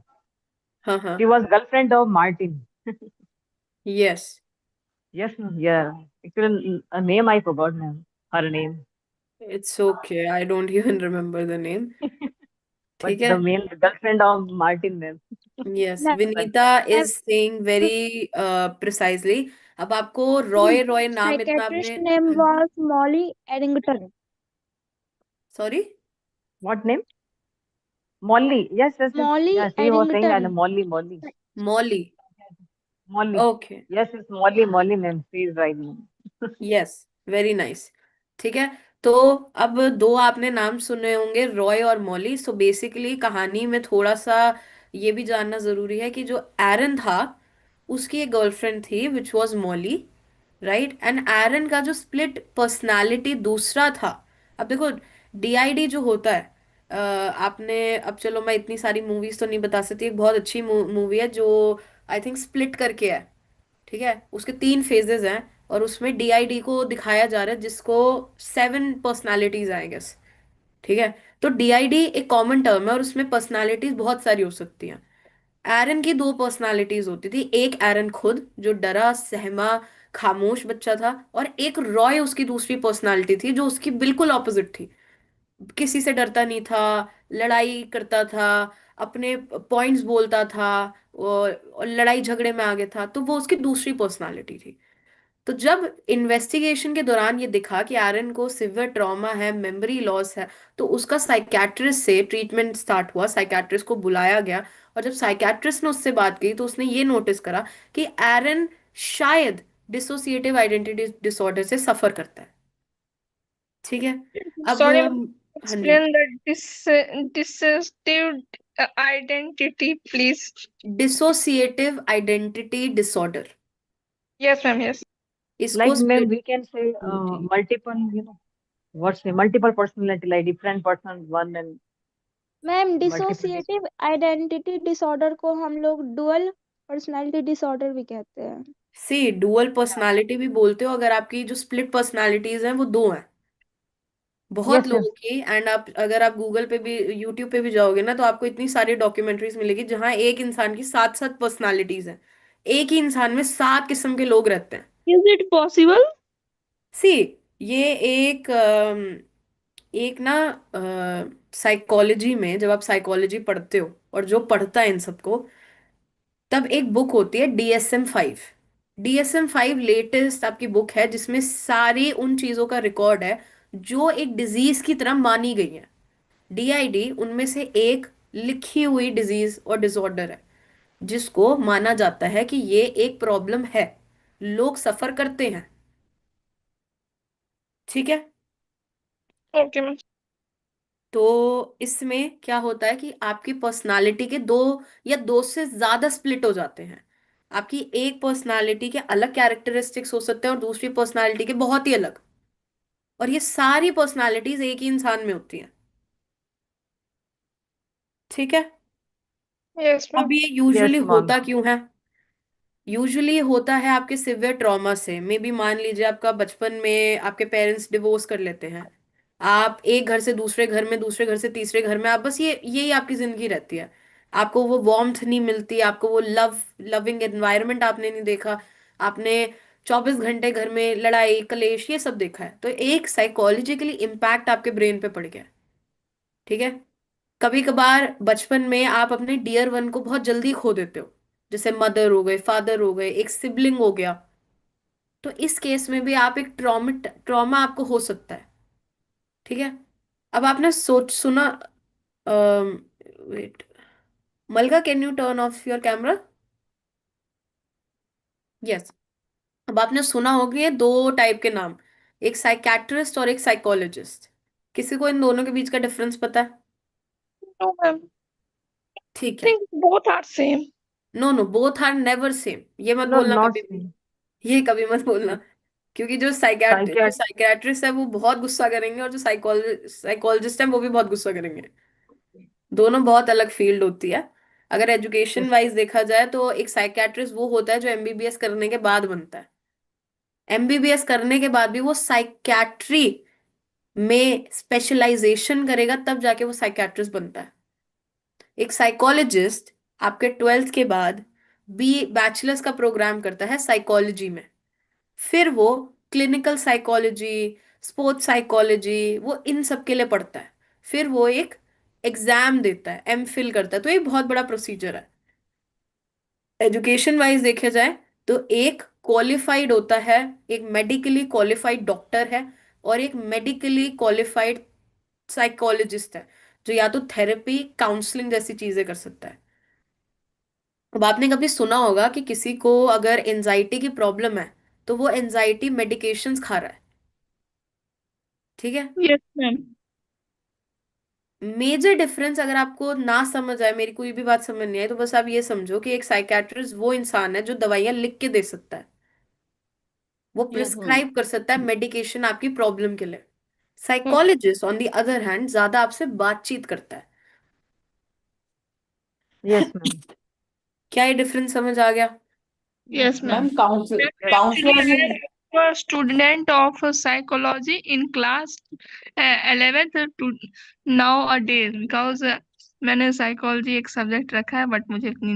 Uh-huh. She was girlfriend of Martin. Yes. Yes, no, yeah. Actually, a name I forgot now. Her name, It's okay. I don't even remember the name. but ठीक the है? male girlfriend of Martin then. Yes. Ma'am, But Vinita ma'am, is saying very precisely. अब आपको रॉय नाम इतना psychiatrist आपने name हाँ जी was Molly Eddington. Sorry what name? Molly. Yes, yes, yes. Molly Yeah, she was saying that Eddington. Molly, Molly. Molly Molly. Okay Yes, it's Molly, Molly name. She is right name. Yes very nice ठीक है तो अब दो आपने नाम सुने होंगे रॉय और मॉली सो बेसिकली कहानी में थोड़ा सा ये भी जानना जरूरी है कि जो एरन था उसकी एक गर्लफ्रेंड थी which was Molly right and Aaron का जो स्प्लिट पर्सनालिटी दूसरा था अब देखो डीआईडी जो होता है आपने अब चलो मैं इतनी सारी मूवीज तो नहीं बता सकती एक बहुत अच्छी मूवी है जो आई थिंक स्प्लिट करके है ठीक है उसके 3 फेजेस हैं और उसमें डीआईडी को दिखाया जा रहा है जिसको 7 पर्सनालिटीज आई गेस ठीक है तो डीआईडी एक कॉमन टर्म है और उसमें पर्सनालिटीज बहुत सारी हो सकती हैं एरन की 2 पर्सनालिटीज होती थी एक एरन खुद जो डरा सहमा खामोश बच्चा था और एक रॉय उसकी दूसरी पर्सनालिटी थी जो उसकी बिल्कुल ऑपोजिट थी किसी से डरता नहीं था लड़ाई करता था अपने पॉइंट्स बोलता था और लड़ाई झगड़े में आगे था तो वो उसकी दूसरी पर्सनालिटी थी तो जब इन्वेस्टिगेशन के दौरान ये दिखा कि एरन को सिवियर ट्रॉमा है मेमोरी लॉस है तो उसका साइकेट्रिस्ट से ट्रीटमेंट स्टार्ट हुआ साइकेट्रिस्ट को बुलाया गया और जब साइकेट्रिस्ट ने उससे बात की तो उसने ये नोटिस करा कि एरन शायद डिसोसिएटिव आइडेंटिटी डिसऑर्डर से सफर करता है ठीक है अब Sorry, हाँ जी explain the dissociative identity, please. Dissociative identity disorder Yes, ma'am. Yes. इसको Like, ma'am, split we can say जी multiple, what's the multiple personality, like different person, one and ma'am multiple. Dissociative identity disorder को हम लोग dual personality disorder भी कहते हैं। सी dual Yeah. Personality भी बोलते हो अगर आपकी जो स्प्लिट पर्सनालिटीज हैं वो 2 हैं बहुत Yes, लोगों yes. की एंड आप अगर आप गूगल पे भी यूट्यूब पे भी जाओगे ना तो आपको इतनी सारी डॉक्यूमेंट्रीज मिलेगी जहां एक इंसान की 7 7 पर्सनालिटीज हैं एक ही इंसान में 7 किस्म के लोग रहते हैं Is it possible? सी ये एक ना साइकोलॉजी में जब आप साइकोलॉजी पढ़ते हो और जो पढ़ता है इन सबको तब एक बुक होती है DSM-5 DSM-5 लेटेस्ट आपकी बुक है जिसमें सारी उन चीजों का रिकॉर्ड है जो एक डिजीज की तरह मानी गई है डीआईडी उनमें से एक लिखी हुई डिजीज और डिसऑर्डर है जिसको माना जाता है कि ये एक प्रॉब्लम है लोग सफर करते हैं ठीक है Okay, ma'am. तो इसमें क्या होता है कि आपकी पर्सनालिटी के 2 या 2 से ज्यादा स्प्लिट हो जाते हैं आपकी एक पर्सनालिटी के अलग कैरेक्टरिस्टिक्स हो सकते हैं और दूसरी पर्सनालिटी के बहुत ही अलग और ये सारी पर्सनालिटीज एक ही इंसान में होती हैं ठीक है Yes, अब ma'am. ये यूजुअली Yes, ma'am. होता क्यों है यूजुअली होता है आपके सिवियर ट्रॉमा से मे बी मान लीजिए आपका बचपन में आपके पेरेंट्स डिवोर्स कर लेते हैं आप एक घर से दूसरे घर में दूसरे घर से तीसरे घर में आप बस ये यही आपकी जिंदगी रहती है आपको वो वार्मथ नहीं मिलती आपको वो लविंग एनवायरनमेंट आपने नहीं देखा आपने 24 घंटे घर में लड़ाई कलेश ये सब देखा है तो एक साइकोलॉजिकली इम्पैक्ट आपके ब्रेन पे पड़ गया है ठीक है कभी कभार बचपन में आप अपने डियर वन को बहुत जल्दी खो देते हो जैसे मदर हो गए फादर हो गए एक सिबलिंग हो गया तो इस केस में भी आप एक ट्रॉमा आपको हो सकता है ठीक है अब आपने सोच सुना वेट मलका can U turn off your camera yes अब आपने सुना होगा ये 2 टाइप के नाम एक साइकेट्रिस्ट और एक साइकोलॉजिस्ट किसी को इन दोनों के बीच का डिफरेंस पता है No, ma'am. ठीक I है think both are same. No no both are never same ये मत No, बोलना not कभी भी same. ये कभी मत बोलना क्योंकि जो Psychiat साइकियाट्रिस्ट है वो बहुत गुस्सा करेंगे, और जो साइकोलॉजिस्ट है वो भी बहुत गुस्सा करेंगे। दोनों बहुत अलग फील्ड होती है। अगर एजुकेशन yes, वाइज देखा जाए तो एक साइकियाट्रिस्ट वो होता है जो एमबीबीएस करने के बाद बनता है। एमबीबीएस करने के बाद भी वो साइकियाट्री में स्पेशलाइजेशन करेगा, तब जाके वो साइकियाट्रिस्ट बनता है। एक साइकोलॉजिस्ट आपके 12th के बाद बैचलर्स का प्रोग्राम करता है साइकोलॉजी में। फिर वो क्लिनिकल साइकोलॉजी, स्पोर्ट्स साइकोलॉजी, वो इन सब के लिए पढ़ता है। फिर वो एक एग्जाम देता है, एमफिल करता है। तो ये बहुत बड़ा प्रोसीजर है। एजुकेशन वाइज देखा जाए तो एक क्वालिफाइड होता है, एक मेडिकली क्वालिफाइड डॉक्टर है, और एक मेडिकली क्वालिफाइड साइकोलॉजिस्ट है, जो या तो थेरेपी, काउंसलिंग जैसी चीजें कर सकता है। अब आपने कभी सुना होगा कि किसी को अगर एनजाइटी की प्रॉब्लम है तो वो एनजाइटी मेडिकेशंस खा रहा है, ठीक है। Yes ma'am. मेजर डिफरेंस अगर आपको ना समझ आए, मेरी कोई भी बात समझ नहीं आए, तो बस आप ये समझो कि एक साइकेट्रिस्ट वो इंसान है जो दवाइयां लिख के दे सकता है, वो Yes. प्रिस्क्राइब कर सकता है मेडिकेशन आपकी प्रॉब्लम के लिए। Psychologist on the other hand ज्यादा आपसे बातचीत करता है। yes, ma'am. क्या ये डिफरेंस समझ आ गया? Yes, ma'am. Ma'am, Actually, counselors I in am a student of psychology in class 11th to nowadays because मैंने psychology एक सब्जेक्ट रखा है, बट मुझे इतनी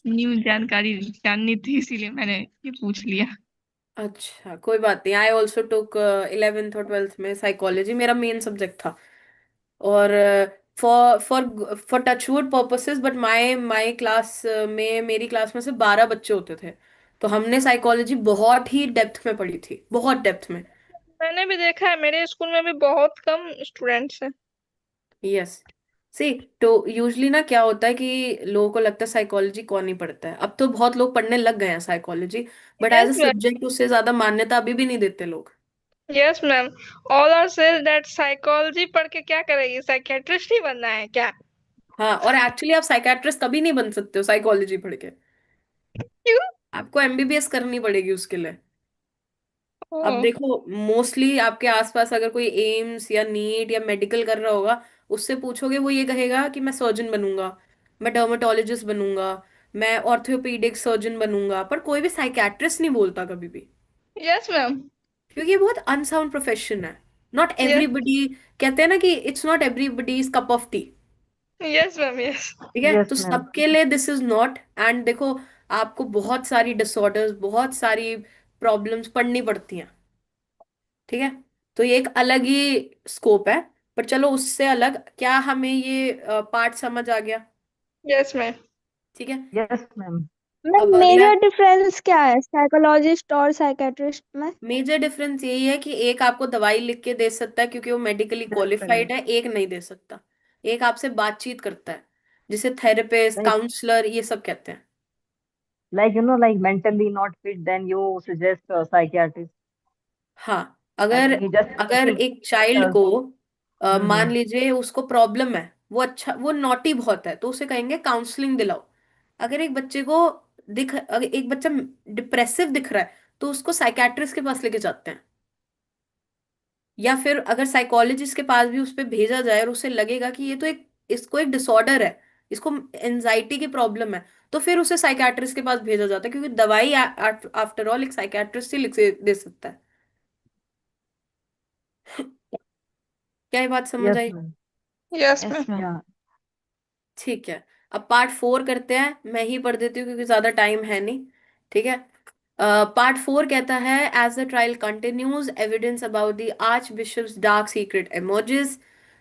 न्यू जानकारी जाननी थी, इसीलिए मैंने ये पूछ लिया। अच्छा, कोई बात नहीं। आई ऑल्सो टुक 11th और 12th में साइकोलॉजी, मेरा मेन सब्जेक्ट था। और for touchwood purposes, but my class में, मेरी क्लास में से 12 बच्चे होते थे। तो हमने साइकोलॉजी बहुत ही डेप्थ में पढ़ी थी, बहुत डेप्थ में। मैंने भी देखा है, मेरे स्कूल में भी बहुत कम स्टूडेंट्स हैं। यस। सी, तो यूजली ना क्या होता है कि लोगों को लगता है साइकोलॉजी कौन ही पढ़ता है। अब तो बहुत लोग पढ़ने लग गए हैं psychology, but as yes a ma'am. Subject उससे ज्यादा मान्यता अभी भी नहीं देते लोग। Yes ma'am. ऑल आर से दैट साइकोलॉजी पढ़ के क्या करेगी, साइकेट्रिस्ट ही बनना है क्या? हाँ, और एक्चुअली आप साइकेट्रिस्ट कभी नहीं बन सकते हो साइकोलॉजी पढ़ के। क्यों? आपको एमबीबीएस करनी पड़ेगी उसके लिए। अब ओ, देखो, मोस्टली आपके आसपास अगर कोई एम्स या नीट या मेडिकल कर रहा होगा, उससे पूछोगे वो ये कहेगा कि मैं सर्जन बनूंगा, मैं डर्मेटोलॉजिस्ट बनूंगा, मैं ऑर्थोपेडिक सर्जन बनूंगा। पर कोई भी साइकेट्रिस्ट नहीं बोलता कभी भी, यस मैम। क्योंकि ये बहुत अनसाउंड प्रोफेशन है। Not yes. एवरीबडी, कहते हैं ना कि it's not everybody's cup of T. Yes ma'am. Yes. ठीक है, Yes, तो ma'am. सबके लिए दिस इज नॉट। एंड देखो, आपको बहुत सारी डिसऑर्डर्स, बहुत सारी प्रॉब्लम्स पढ़नी पड़ती हैं, ठीक है। तो ये एक अलग ही स्कोप है। पर चलो, उससे अलग क्या, हमें ये पार्ट समझ आ गया, यस मैम। ठीक है। Yes, ma'am. मैम अब अगला, मेजर डिफरेंस क्या है साइकोलॉजिस्ट और साइकेट्रिस्ट में? मेजर डिफरेंस यही है कि एक आपको दवाई लिख के दे सकता है क्योंकि वो मेडिकली That's correct. क्वालिफाइड है, एक नहीं दे सकता। एक आपसे बातचीत करता है, जिसे थेरेपिस्ट, Like, काउंसलर ये सब कहते हैं। like mentally not fit, then you suggest a psychiatrist. हाँ, I अगर think he just अगर should एक चाइल्ड uh, को hmm. मान लीजिए उसको प्रॉब्लम है, वो अच्छा, वो नॉटी बहुत है, तो उसे कहेंगे काउंसलिंग दिलाओ। अगर एक बच्चे को अगर एक बच्चा डिप्रेसिव दिख रहा है, तो उसको साइकेट्रिस्ट के पास लेके जाते हैं। या फिर अगर साइकोलॉजिस्ट के पास भी उस पे भेजा जाए और उसे लगेगा कि ये तो एक, इसको एक डिसऑर्डर है, इसको एनजाइटी की प्रॉब्लम है, तो फिर उसे साइकेट्रिस्ट के पास भेजा जाता है, क्योंकि दवाई आफ्टर ऑल एक साइकेट्रिस्ट ही लिख दे सकता है। क्या ये बात समझ Yes, आई? ma'am. Yes Yes, ma'am. ma'am. Yeah. ठीक है, अब पार्ट 4 करते हैं। मैं ही पढ़ देती हूँ क्योंकि ज्यादा टाइम है नहीं, ठीक है। पार्ट 4 कहता है, as the trial continues, evidence about the archbishop's dark secret emerges.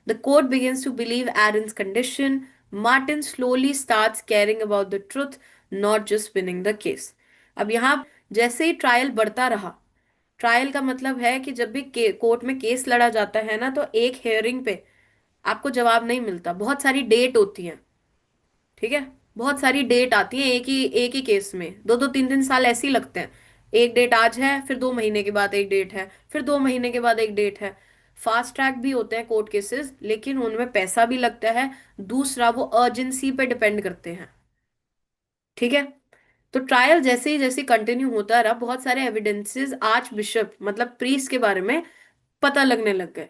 The court begins to believe Aaron's condition. Martin slowly starts caring about the truth, not just winning the case. अब यहाँ जैसे ही trial बढ़ता रहा, trial का मतलब है कि जब भी कोर्ट में केस लड़ा जाता है ना, तो एक हेयरिंग पे आपको जवाब नहीं मिलता, बहुत सारी डेट होती हैं, ठीक है। बहुत सारी डेट आती हैं एक ही केस में, 2-2 3 3 साल ऐसे ही लगते हैं। एक डेट आज है, फिर 2 महीने के बाद एक डेट है, फिर 2 महीने के बाद एक डेट है। फास्ट ट्रैक भी होते हैं कोर्ट केसेस, लेकिन उनमें पैसा भी लगता है। दूसरा, वो अर्जेंसी पे डिपेंड करते हैं, ठीक है। तो ट्रायल जैसे ही जैसे कंटिन्यू होता रहा, बहुत सारे एविडेंसेस आर्च बिशप मतलब प्रीस्ट के बारे में पता लगने लग गए।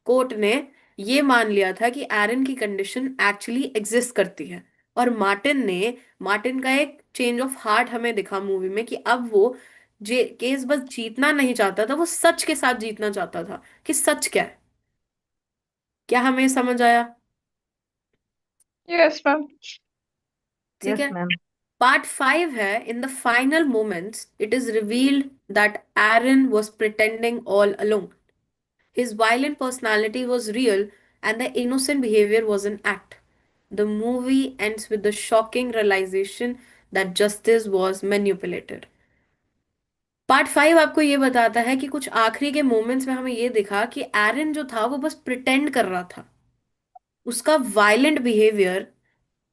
कोर्ट ने ये मान लिया था कि एरन की कंडीशन एक्चुअली एग्जिस्ट करती है। और मार्टिन का एक चेंज ऑफ हार्ट हमें दिखा मूवी में कि अब वो जे केस बस जीतना नहीं चाहता था, वो सच के साथ जीतना चाहता था कि सच क्या है। क्या हमें समझ आया? Yes, ma'am. ठीक Yes, है। ma'am. पार्ट 5 है, in the final moments it is revealed that Aaron was pretending all along. His violent personality was real and the innocent behavior was an act. The movie ends with the shocking realization that justice was manipulated. Part 5 आपको ये बताता है कि कुछ आखिरी के moments में हमें ये दिखा कि एरन जो था वो बस प्रिटेंड कर रहा था। उसका वायलेंट बिहेवियर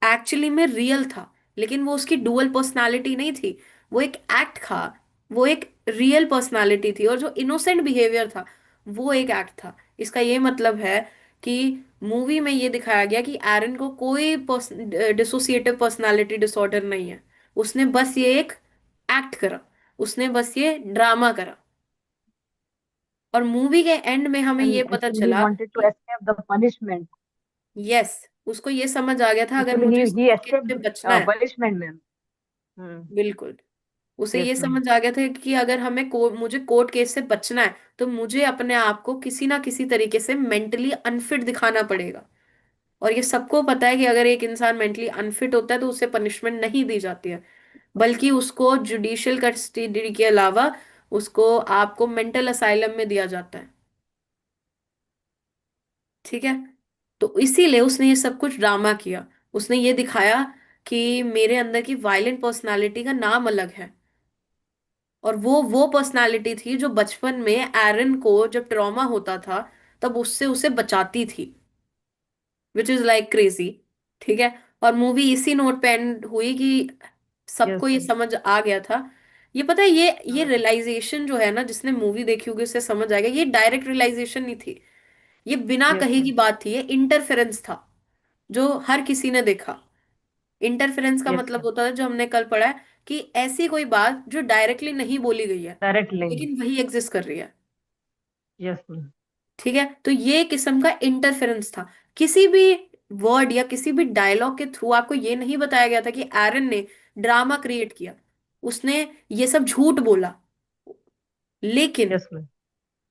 एक्चुअली में रियल था, लेकिन वो उसकी डुअल पर्सनालिटी नहीं थी। वो एक एक्ट था, वो एक रियल पर्सनालिटी थी, और जो इनोसेंट बिहेवियर था वो एक एक्ट था। इसका ये मतलब है कि मूवी में ये दिखाया गया कि एरन को कोई डिसोसिएटिव पर्सनालिटी डिसऑर्डर नहीं है। उसने बस ये एक एक्ट करा, उसने बस ये ड्रामा करा। और मूवी के एंड में हमें ये And पता actually, he चला wanted to कि escape the punishment. यस, उसको ये समझ आ गया था अगर Actually, मुझे इस he केस escaped से बचना है। punishment, ma'am. Hmm. बिल्कुल, उसे Yes, ये ma'am. समझ आ गया था कि अगर मुझे कोर्ट केस से बचना है तो मुझे अपने आप को किसी ना किसी तरीके से मेंटली अनफिट दिखाना पड़ेगा। और ये सबको पता है कि अगर एक इंसान मेंटली अनफिट होता है तो उसे पनिशमेंट नहीं दी जाती है, बल्कि उसको जुडिशियल कस्टडी के अलावा उसको आपको मेंटल असाइलम में दिया जाता है। ठीक है। तो इसीलिए उसने ये सब कुछ ड्रामा किया। उसने ये दिखाया कि मेरे अंदर की वायलेंट पर्सनालिटी का नाम अलग है। और वो पर्सनालिटी थी जो बचपन में एरन को जब ट्रॉमा होता था तब उससे उसे बचाती थी, विच इज लाइक क्रेजी। ठीक है। और मूवी इसी नोट पे एंड हुई कि Yes, सबको ये ma'am. समझ आ गया था। ये पता है, ये Hmm. रियलाइजेशन जो है ना, जिसने मूवी देखी होगी उसे समझ आएगा, ये डायरेक्ट रियलाइजेशन नहीं थी। ये बिना Yes, कहे की ma'am. बात थी, ये इंटरफेरेंस था जो हर किसी ने देखा। इंटरफेरेंस का Yes, मतलब ma'am. होता है, जो हमने कल पढ़ा है, कि ऐसी कोई बात जो डायरेक्टली नहीं बोली गई है Directly. लेकिन वही एग्जिस्ट कर रही है। Yes, ma'am. ठीक है। तो ये किस्म का इंटरफेरेंस था। किसी भी वर्ड या किसी भी डायलॉग के थ्रू आपको ये नहीं बताया गया था कि एरन ने ड्रामा क्रिएट किया, उसने ये सब झूठ बोला, लेकिन Yes, ma'am.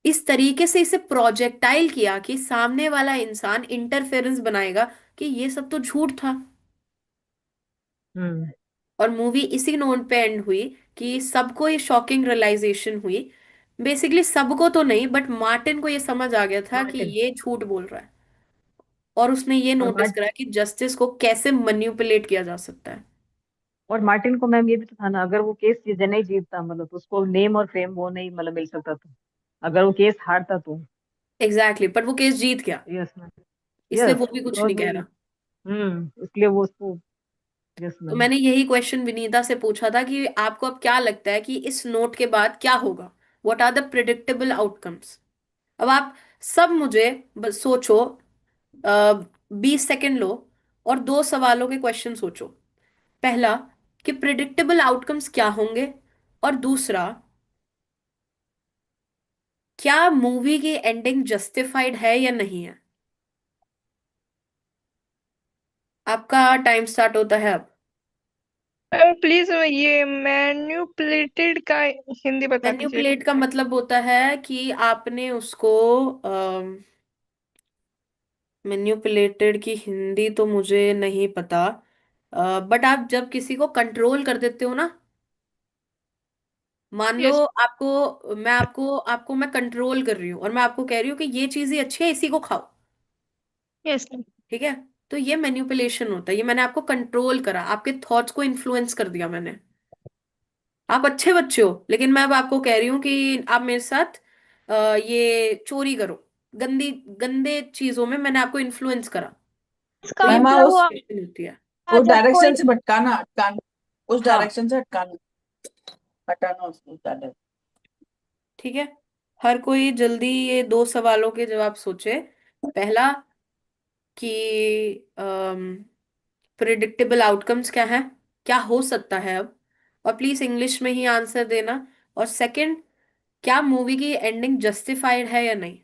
इस तरीके से इसे प्रोजेक्टाइल किया कि सामने वाला इंसान इंटरफेरेंस बनाएगा कि ये सब तो झूठ था। Hmm. और मूवी इसी नोट पे एंड हुई कि सबको ये शॉकिंग रियलाइजेशन हुई। बेसिकली सबको तो नहीं, बट मार्टिन को ये समझ आ गया था कि Martin. ये झूठ बोल रहा है। और उसने ये और नोटिस करा कि जस्टिस को कैसे मैनिपुलेट किया जा सकता है। मार्टिन को मैम ये भी तो था ना, अगर वो केस नहीं जीतता, मतलब तो उसको नेम और फेम वो नहीं मतलब मिल सकता था, अगर वो केस हारता तो। एग्जैक्टली exactly, पर वो केस जीत गया, यस मैम. इसलिए यस वो भी कुछ बिकॉज नहीं वो, कह रहा। इसलिए वो उसको. यस तो मैम. मैंने यही क्वेश्चन विनीता से पूछा था कि आपको अब क्या लगता है कि इस नोट के बाद क्या होगा, what are the predictable outcomes. अब आप सब मुझे बस सोचो, 20 सेकेंड लो और दो सवालों के क्वेश्चन सोचो। पहला, कि प्रिडिक्टेबल आउटकम्स क्या होंगे, और दूसरा, क्या मूवी की एंडिंग जस्टिफाइड है या नहीं है। आपका टाइम स्टार्ट होता है अब। मैम प्लीज ये मैन्युपुलेटेड का हिंदी बता दीजिएगा। मैन्युपुलेट का मतलब होता है कि आपने उसको, मैन्युपुलेटेड की हिंदी तो मुझे नहीं पता, बट आप जब किसी को कंट्रोल कर देते हो ना, मान लो यस। आपको मैं कंट्रोल कर रही हूँ और मैं आपको कह रही हूँ कि ये चीज ही अच्छी है, इसी को खाओ। यस। ठीक है। तो ये मैन्युपुलेशन होता है, ये मैंने आपको कंट्रोल करा, आपके थॉट्स को इन्फ्लुएंस कर दिया मैंने। आप अच्छे बच्चे हो, लेकिन मैं अब आपको कह रही हूँ कि आप मेरे साथ ये चोरी करो, गंदी गंदे चीजों में मैंने आपको इन्फ्लुएंस करा। तो इसका ये मैम मतलब वो मैनिपुलेशन होती है। उस जब कोई डायरेक्शन से भटकाना, हटकाना, उस हाँ। डायरेक्शन से हटकाना, हटाना उसको डायरेक्शन। ठीक है। हर कोई जल्दी ये दो सवालों के जवाब सोचे। पहला, कि प्रिडिक्टेबल आउटकम्स क्या है, क्या हो सकता है अब। और प्लीज इंग्लिश में ही आंसर देना। और सेकंड, क्या मूवी की एंडिंग जस्टिफाइड है या नहीं,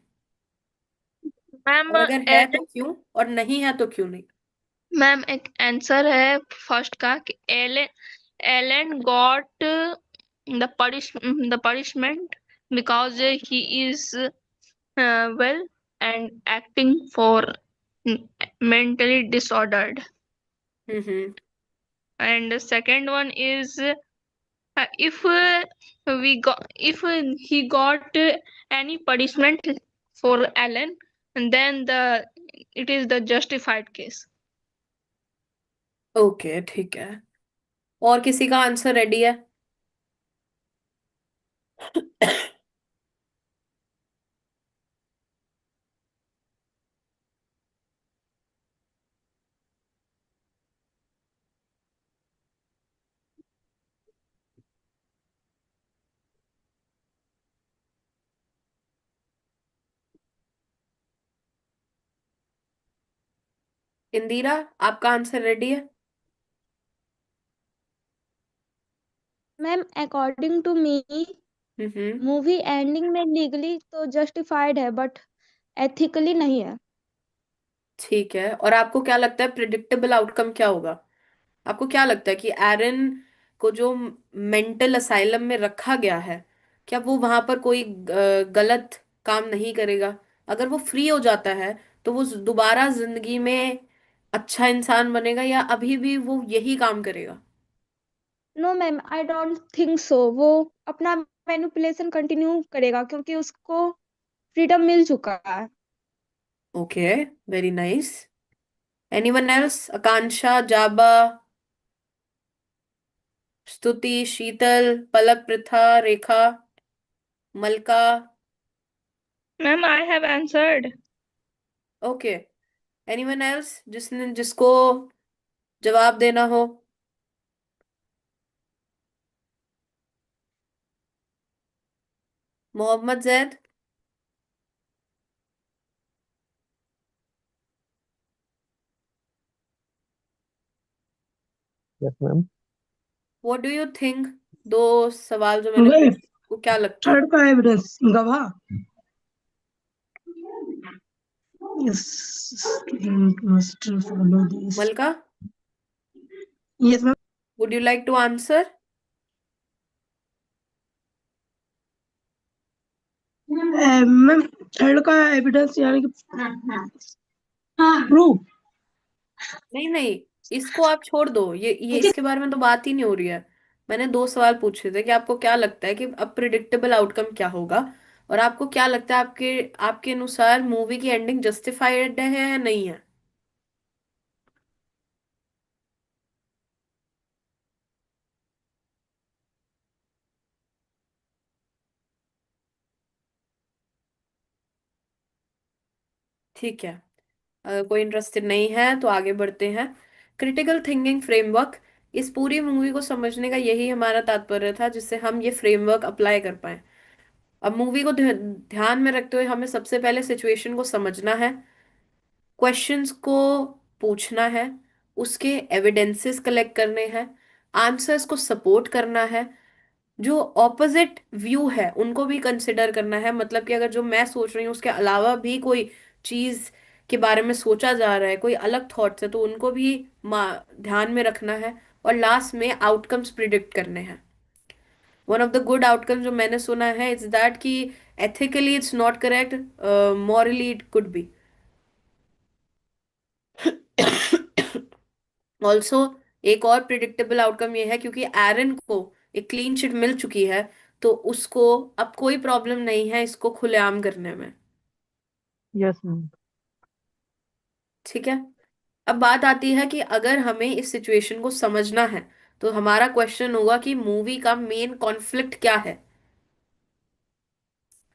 मैम और अगर है तो क्यों, और नहीं है तो क्यों नहीं। मैम एक आंसर है फर्स्ट का कि Alan got the punishment because he is well and acting for mentally disordered. Hmm. And the second one is if if he got any punishment for Alan, and then it is the justified case. Okay ठीक है, और किसी का answer ready है? इंदिरा, आपका answer ready है? Ma'am according to me hmm. Movie ending में legally तो जस्टिफाइड है बट एथिकली नहीं है। ठीक है, और आपको क्या लगता है प्रिडिक्टेबल आउटकम क्या होगा? आपको क्या लगता है कि एरन को जो मेंटल असाइलम में रखा गया है, क्या वो वहां पर कोई गलत काम नहीं करेगा? अगर वो फ्री हो जाता है तो वो दोबारा जिंदगी में अच्छा इंसान बनेगा, या अभी भी वो यही काम करेगा? No ma'am I don't think so. वो अपना मैनिपुलेशन कंटिन्यू करेगा क्योंकि उसको फ्रीडम मिल चुका है। Okay, very nice. Anyone else? Akanksha, Jaba, Stuti, शीतल, पलक, पृथा, रेखा, मलका। Ma'am, I have answered. Okay, anyone else जिसको जवाब देना हो? Mohammed Zaid. Yes, ma'am. What do you think? दो सवाल जो मैंने वेट, पूछे, को क्या लगता है? थर्ड का एविडेंस गवाह। Yes, student must follow this. Malka, Yes, ma'am. Would you like to answer? Ma'am third का एविडेंस यानी कि प्रूफ। नहीं नहीं, इसको आप छोड़ दो, ये इसके बारे में तो बात ही नहीं हो रही है। मैंने दो सवाल पूछे थे कि आपको क्या लगता है कि अब प्रिडिक्टेबल आउटकम क्या होगा, और आपको क्या लगता है आपके आपके अनुसार मूवी की एंडिंग जस्टिफाइड है या नहीं है। ठीक है, अगर कोई इंटरेस्टेड नहीं है तो आगे बढ़ते हैं। क्रिटिकल थिंकिंग फ्रेमवर्क, इस पूरी मूवी को समझने का यही हमारा तात्पर्य था, जिससे हम ये फ्रेमवर्क अप्लाई कर पाए। अब मूवी को ध्यान में रखते हुए हमें सबसे पहले सिचुएशन को समझना है, क्वेश्चंस को पूछना है, उसके एविडेंसेस कलेक्ट करने हैं, आंसर्स को सपोर्ट करना है, जो ऑपोजिट व्यू है उनको भी कंसिडर करना है। मतलब कि अगर जो मैं सोच रही हूँ उसके अलावा भी कोई चीज के बारे में सोचा जा रहा है, कोई अलग थॉट्स है, तो उनको भी ध्यान में रखना है। और लास्ट में आउटकम्स प्रिडिक्ट करने हैं। One of the good outcome जो मैंने सुना है इट्स दैट कि ethically it's not correct, morally it could be. Also एक और प्रिडिक्टेबल आउटकम ये है, क्योंकि एरन को एक क्लीन चिट मिल चुकी है, तो उसको अब कोई प्रॉब्लम नहीं है इसको खुलेआम करने में। Yes, ma'am. ठीक है, अब बात आती है कि अगर हमें इस सिचुएशन को समझना है तो हमारा क्वेश्चन होगा कि मूवी का मेन कॉन्फ्लिक्ट क्या है।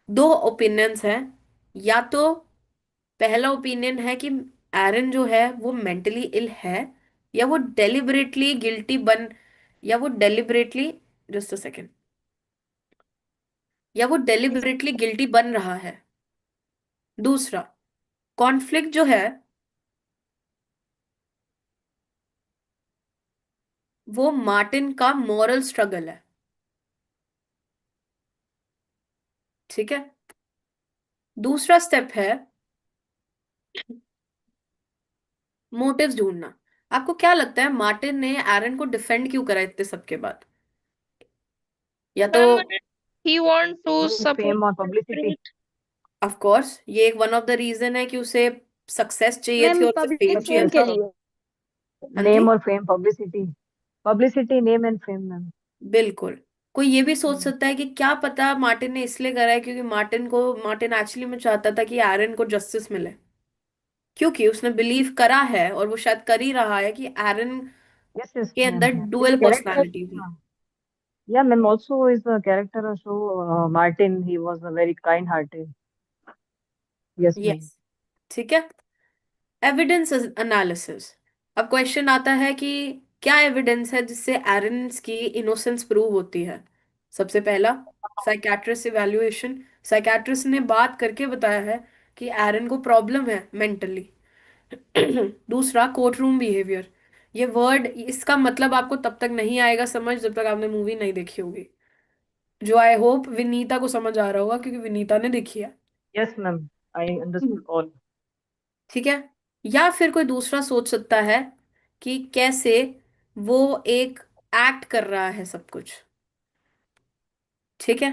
दो ओपिनियंस हैं, या तो पहला ओपिनियन है कि एरन जो है वो मेंटली इल है, या वो डेलिबरेटली गिल्टी बन या वो डेलिबरेटली जस्ट अ सेकेंड या वो डेलिबरेटली गिल्टी बन रहा है। दूसरा कॉन्फ्लिक्ट, जो है, कॉन्फ्लिक्ट, जो है, वो मार्टिन का मॉरल स्ट्रगल है। ठीक है। दूसरा स्टेप है मोटिव्स ढूंढना। आपको क्या लगता है मार्टिन ने एरन को डिफेंड क्यों करा इतने सबके बाद? या तो ma'am, he want to Maybe support fame or publicity. truth. Of course ये एक वन ऑफ द रीजन है कि उसे सक्सेस चाहिए थी मैम और उसे फेम But चाहिए पब्लिक yes, के था। लिए। हाँ name ji, or fame, publicity. Publicity, name and fame, ma'am. बिल्कुल। कोई ये भी सोच Hmm. सकता है कि क्या पता मार्टिन ने इसलिए करा है क्योंकि मार्टिन एक्चुअली में चाहता था कि एरन को जस्टिस मिले, क्योंकि उसने बिलीव करा है और वो शायद कर ही रहा है कि एरन Yes, yes, के अंदर ma'am. His dual character. Personality थी। Yeah, ma'am. Also, is the character of show Martin. He was a very kind-hearted. Yes, ma'am. Yes, ठीक है। Evidence analysis. अब क्वेश्चन आता है कि क्या एविडेंस है जिससे एरन्स की इनोसेंस प्रूव होती है? सबसे पहला, साइकेट्रिस्ट इवैल्यूएशन। साइकेट्रिस्ट ने बात करके बताया है कि एरन को प्रॉब्लम है मेंटली। दूसरा, कोर्ट रूम बिहेवियर। ये वर्ड, इसका मतलब आपको तब तक नहीं आएगा समझ जब तक आपने मूवी नहीं देखी होगी, जो आई होप विनीता को समझ आ रहा होगा क्योंकि विनीता ने देखी है। Yes, ma'am. I understood all. ठीक है। या फिर कोई दूसरा सोच सकता है कि कैसे वो एक एक्ट कर रहा है सब कुछ। ठीक है।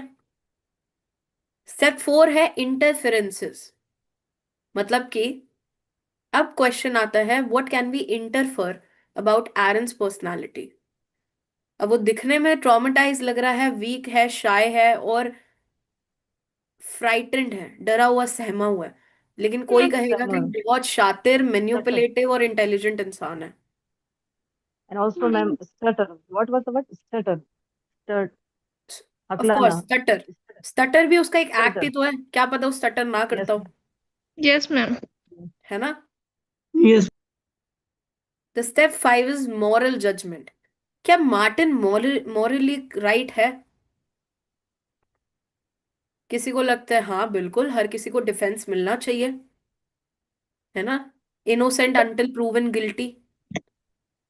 स्टेप 4 है इंटरफेरेंसेस। मतलब कि अब क्वेश्चन आता है what can be interfere about Aaron's personality. अब वो दिखने में ट्रॉमेटाइज लग रहा है, वीक है, शाय है और फ्राइटेंड है, डरा हुआ सहमा हुआ है, लेकिन कोई Yes, कहेगा कि ma'am. बहुत शातिर, Stutter. मैन्युपुलेटिव और इंटेलिजेंट इंसान है। And also, ma'am, stutter. What was the word? Stutter. Stutter. Of course Aklana. Stutter. Stutter भी उसका एक एक्ट ही Stutter. तो है, क्या पता वो स्टटर ना Yes, करता हो, ma'am. Yes, ma'am. है ना? Yes. The step 5 is moral judgement. क्या मार्टिन मॉरली राइट है? किसी को लगता है हाँ बिल्कुल, हर किसी को डिफेंस मिलना चाहिए, है ना, इनोसेंट अंटिल प्रूवन गिल्टी।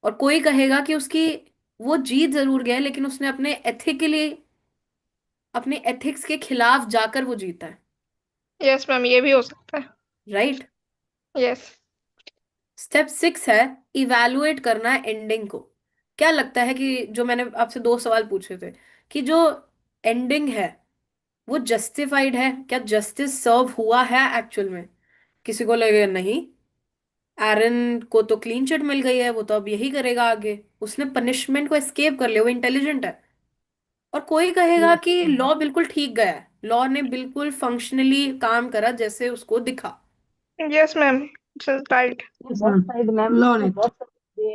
और कोई कहेगा कि उसकी वो जीत जरूर गया है, लेकिन उसने अपने एथिक्स के खिलाफ जाकर वो जीता है। Yes, ma'am. ये भी हो सकता है। राइट। Yes. स्टेप 6 है इवैल्यूएट करना एंडिंग को। क्या लगता है कि जो मैंने आपसे दो सवाल पूछे थे कि जो एंडिंग है वो जस्टिफाइड है, क्या जस्टिस सर्व हुआ है एक्चुअल में? किसी को लगेगा नहीं, एरन को तो क्लीन चिट मिल गई है, वो तो अब यही करेगा आगे, उसने पनिशमेंट को एस्केप कर लिया, वो इंटेलिजेंट है। और कोई कहेगा Yes, कि ma'am. लॉ बिल्कुल ठीक गया है, लॉ ने बिल्कुल फंक्शनली काम करा जैसे उसको दिखा। Yes, ma'am. This is right. On Yes, both ma'am. side, ma'am. Learn On it. both sides, they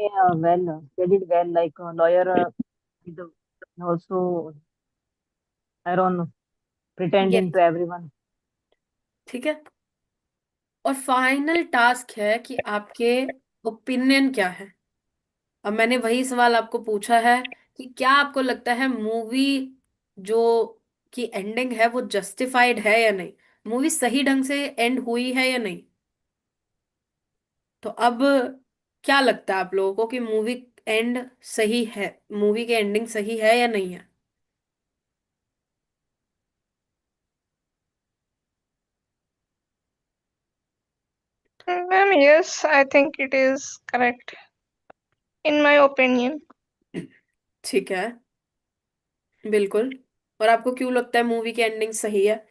studied well, like lawyer, with the, also Aaron pretending yes, to everyone. ठीक है। और फाइनल टास्क है कि आपके opinion क्या है। अब मैंने वही सवाल आपको पूछा है कि क्या आपको लगता है मूवी जो की एंडिंग है वो जस्टिफाइड है या नहीं, मूवी सही ढंग से एंड हुई है या नहीं? तो अब क्या लगता है आप लोगों को कि मूवी एंड सही है, मूवी की एंडिंग सही है या नहीं है? Ma'am, yes, I think it is correct, in my opinion. ठीक है, बिल्कुल। और आपको क्यों लगता है मूवी की एंडिंग सही है?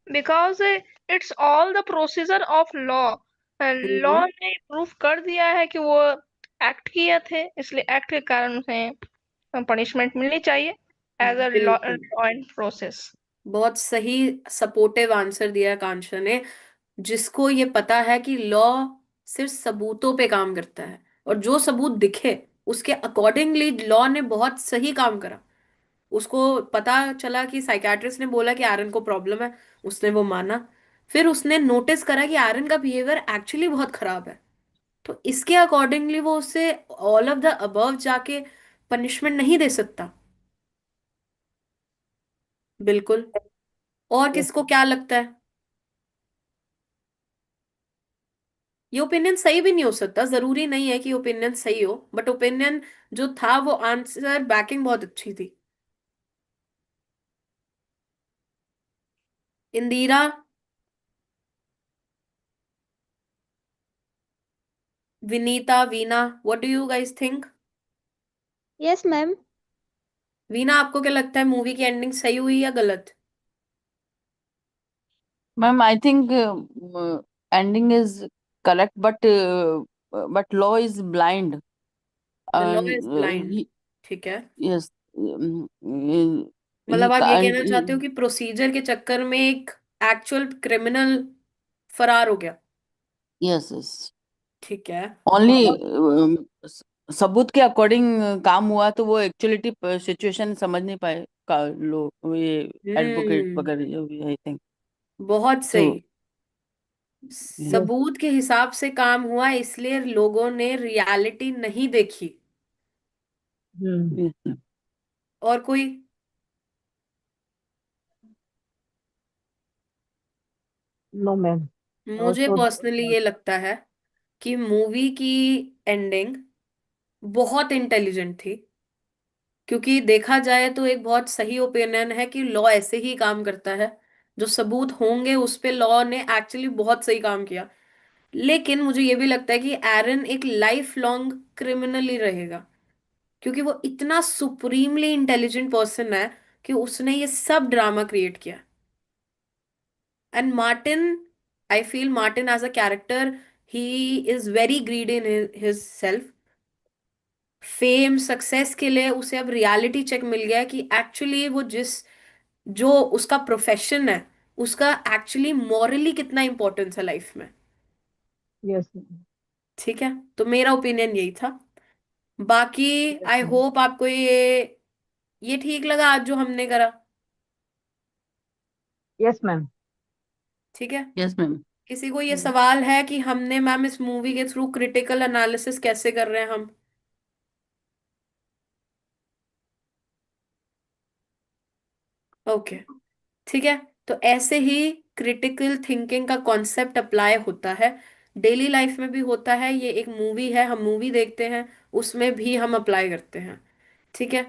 Because it's all the procedure of law. Law hmm, ने प्रूफ कर दिया है कि वो एक्ट किए थे, इसलिए एक्ट के कारण उन्हें पनिशमेंट मिलनी चाहिए एज अ लॉ बिल्कुल। And process. बहुत सही सपोर्टिव आंसर दिया है कांशा ने, जिसको ये पता है कि लॉ सिर्फ सबूतों पे काम करता है और जो सबूत दिखे उसके अकॉर्डिंगली लॉ ने बहुत सही काम करा। उसको पता चला कि साइकियाट्रिस्ट ने बोला कि आरन को प्रॉब्लम है, उसने वो माना। फिर उसने नोटिस करा कि आरन का बिहेवियर एक्चुअली बहुत खराब है, तो इसके अकॉर्डिंगली वो उससे ऑल ऑफ द अबव जाके पनिशमेंट नहीं दे सकता। बिल्कुल। और Yes, किसको क्या लगता है? ये ओपिनियन सही भी नहीं हो सकता, जरूरी नहीं है कि ओपिनियन सही हो, बट ओपिनियन जो था वो आंसर बैकिंग बहुत अच्छी थी। Indira, Vinita, Veena, what do you guys think? Yes, ma'am. Veena, आपको क्या लगता है, मूवी की एंडिंग सही हुई या गलत? Ma'am, I think ending is correct, but law is blind. The law is blind, He, ठीक है। yes, he मतलब आप ये can't. कहना चाहते हो कि प्रोसीजर के चक्कर में एक एक्चुअल क्रिमिनल फरार हो गया? Yes, yes. ठीक है। Only और सबूत के अकॉर्डिंग काम हुआ, तो वो एक्चुअलिटी सिचुएशन समझ नहीं पाए का लोग, ये एडवोकेट हम्म, वगैरह जो भी, आई थिंक। बहुत तो सही। सबूत के हिसाब से काम हुआ, इसलिए लोगों ने रियलिटी नहीं देखी। Hmm. और कोई? No, ma'am. मुझे Also, पर्सनली ये लगता है कि मूवी की एंडिंग बहुत इंटेलिजेंट थी, क्योंकि देखा जाए तो एक बहुत सही ओपिनियन है कि लॉ ऐसे ही काम करता है, जो सबूत होंगे उस पे लॉ ने एक्चुअली बहुत सही काम किया। लेकिन मुझे ये भी लगता है कि एरन एक लाइफ लॉन्ग क्रिमिनल ही रहेगा, क्योंकि वो इतना सुप्रीमली इंटेलिजेंट पर्सन है कि उसने ये सब ड्रामा क्रिएट किया। And Martin, I feel Martin as a character, he is very greedy in his self. Fame success के लिए उसे अब रियलिटी चेक मिल गया है कि एक्चुअली वो जो उसका प्रोफेशन है, उसका एक्चुअली मॉरली कितना इंपॉर्टेंस है लाइफ में। yes, ma'am. ठीक है, तो मेरा ओपिनियन यही था। बाकी Yes, आई ma'am. होप आपको ये ठीक लगा आज जो हमने करा। Yes, ma'am. ठीक है। Yes ma'am. किसी को ये Hmm. सवाल है कि हमने मैम इस मूवी के थ्रू क्रिटिकल एनालिसिस कैसे कर रहे हैं हम? ओके, ठीक है। तो ऐसे ही क्रिटिकल थिंकिंग का कॉन्सेप्ट अप्लाई होता है, डेली लाइफ में भी होता है। ये एक मूवी है, हम मूवी देखते हैं, उसमें भी हम अप्लाई करते हैं। ठीक है।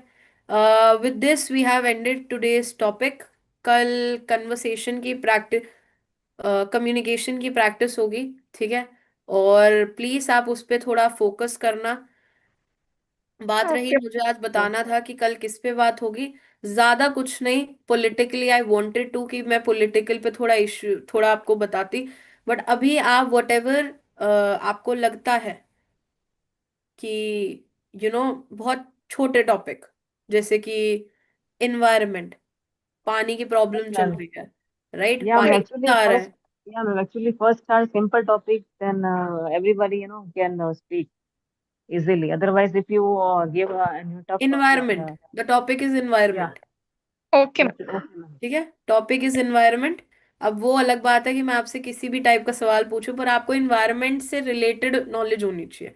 With this we have ended today's topic. कल कन्वर्सेशन की प्रैक्टिस, कम्युनिकेशन की प्रैक्टिस होगी। ठीक है। और प्लीज आप उस पर थोड़ा फोकस करना। बात रही, ओके। मुझे आज बताना था कि कल किस पे बात होगी। ज्यादा कुछ नहीं, पॉलिटिकली आई वांटेड टू कि मैं पॉलिटिकल पे थोड़ा इश्यू थोड़ा आपको बताती, बट अभी आप वट एवर आपको लगता है कि बहुत छोटे टॉपिक, जैसे कि इन्वायरमेंट, पानी की Yes, प्रॉब्लम चल ma'am. रही है, राइट, Yeah, ma'am. पानी Actually, कितना आ रहा first, है? yeah, ma'am. Actually, first start simple topic, then everybody, can speak easily. Otherwise, if you give a new tough topic, environment, the topic is yeah, environment. Okay okay, okay, ma'am. ठीक है, topic is environment. अब वो अलग बात है कि मैं आपसे किसी भी टाइप का सवाल पूछूं, पर आपको इन्वायरमेंट से रिलेटेड नॉलेज होनी चाहिए।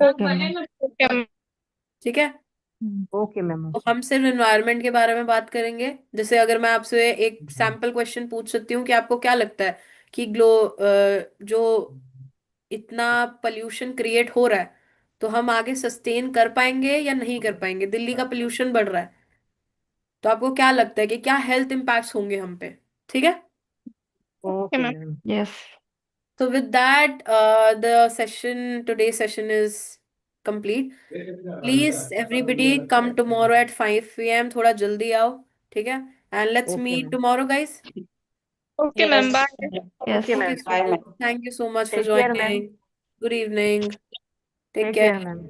Okay, ma'am. ओके। ठीक है। Okay, ma'am. तो Okay. हम सिर्फ इन्वायरमेंट के बारे में बात करेंगे। जैसे अगर मैं आपसे एक सैम्पल क्वेश्चन पूछ सकती हूँ कि आपको क्या लगता है कि जो इतना पोल्यूशन क्रिएट हो रहा है, तो हम आगे सस्टेन कर पाएंगे या नहीं कर पाएंगे? दिल्ली का पोल्यूशन बढ़ रहा है, तो आपको क्या लगता है कि क्या हेल्थ इम्पैक्ट्स होंगे हम पे? ठीक है। Okay, ma'am. ma'am. Yes. So with that, today's session is complete. Please, everybody, come tomorrow at 5 p.m. थोड़ा जल्दी आओ, ठीक है? And let's Okay, meet ma'am. tomorrow, guys. Okay ma'am, yes. Bye. Yes. Okay, Okay, ma'am. Bye, so ma'am. thank you so much for Take care, ma'am. joining. Good evening. Take Take care. care, ma'am.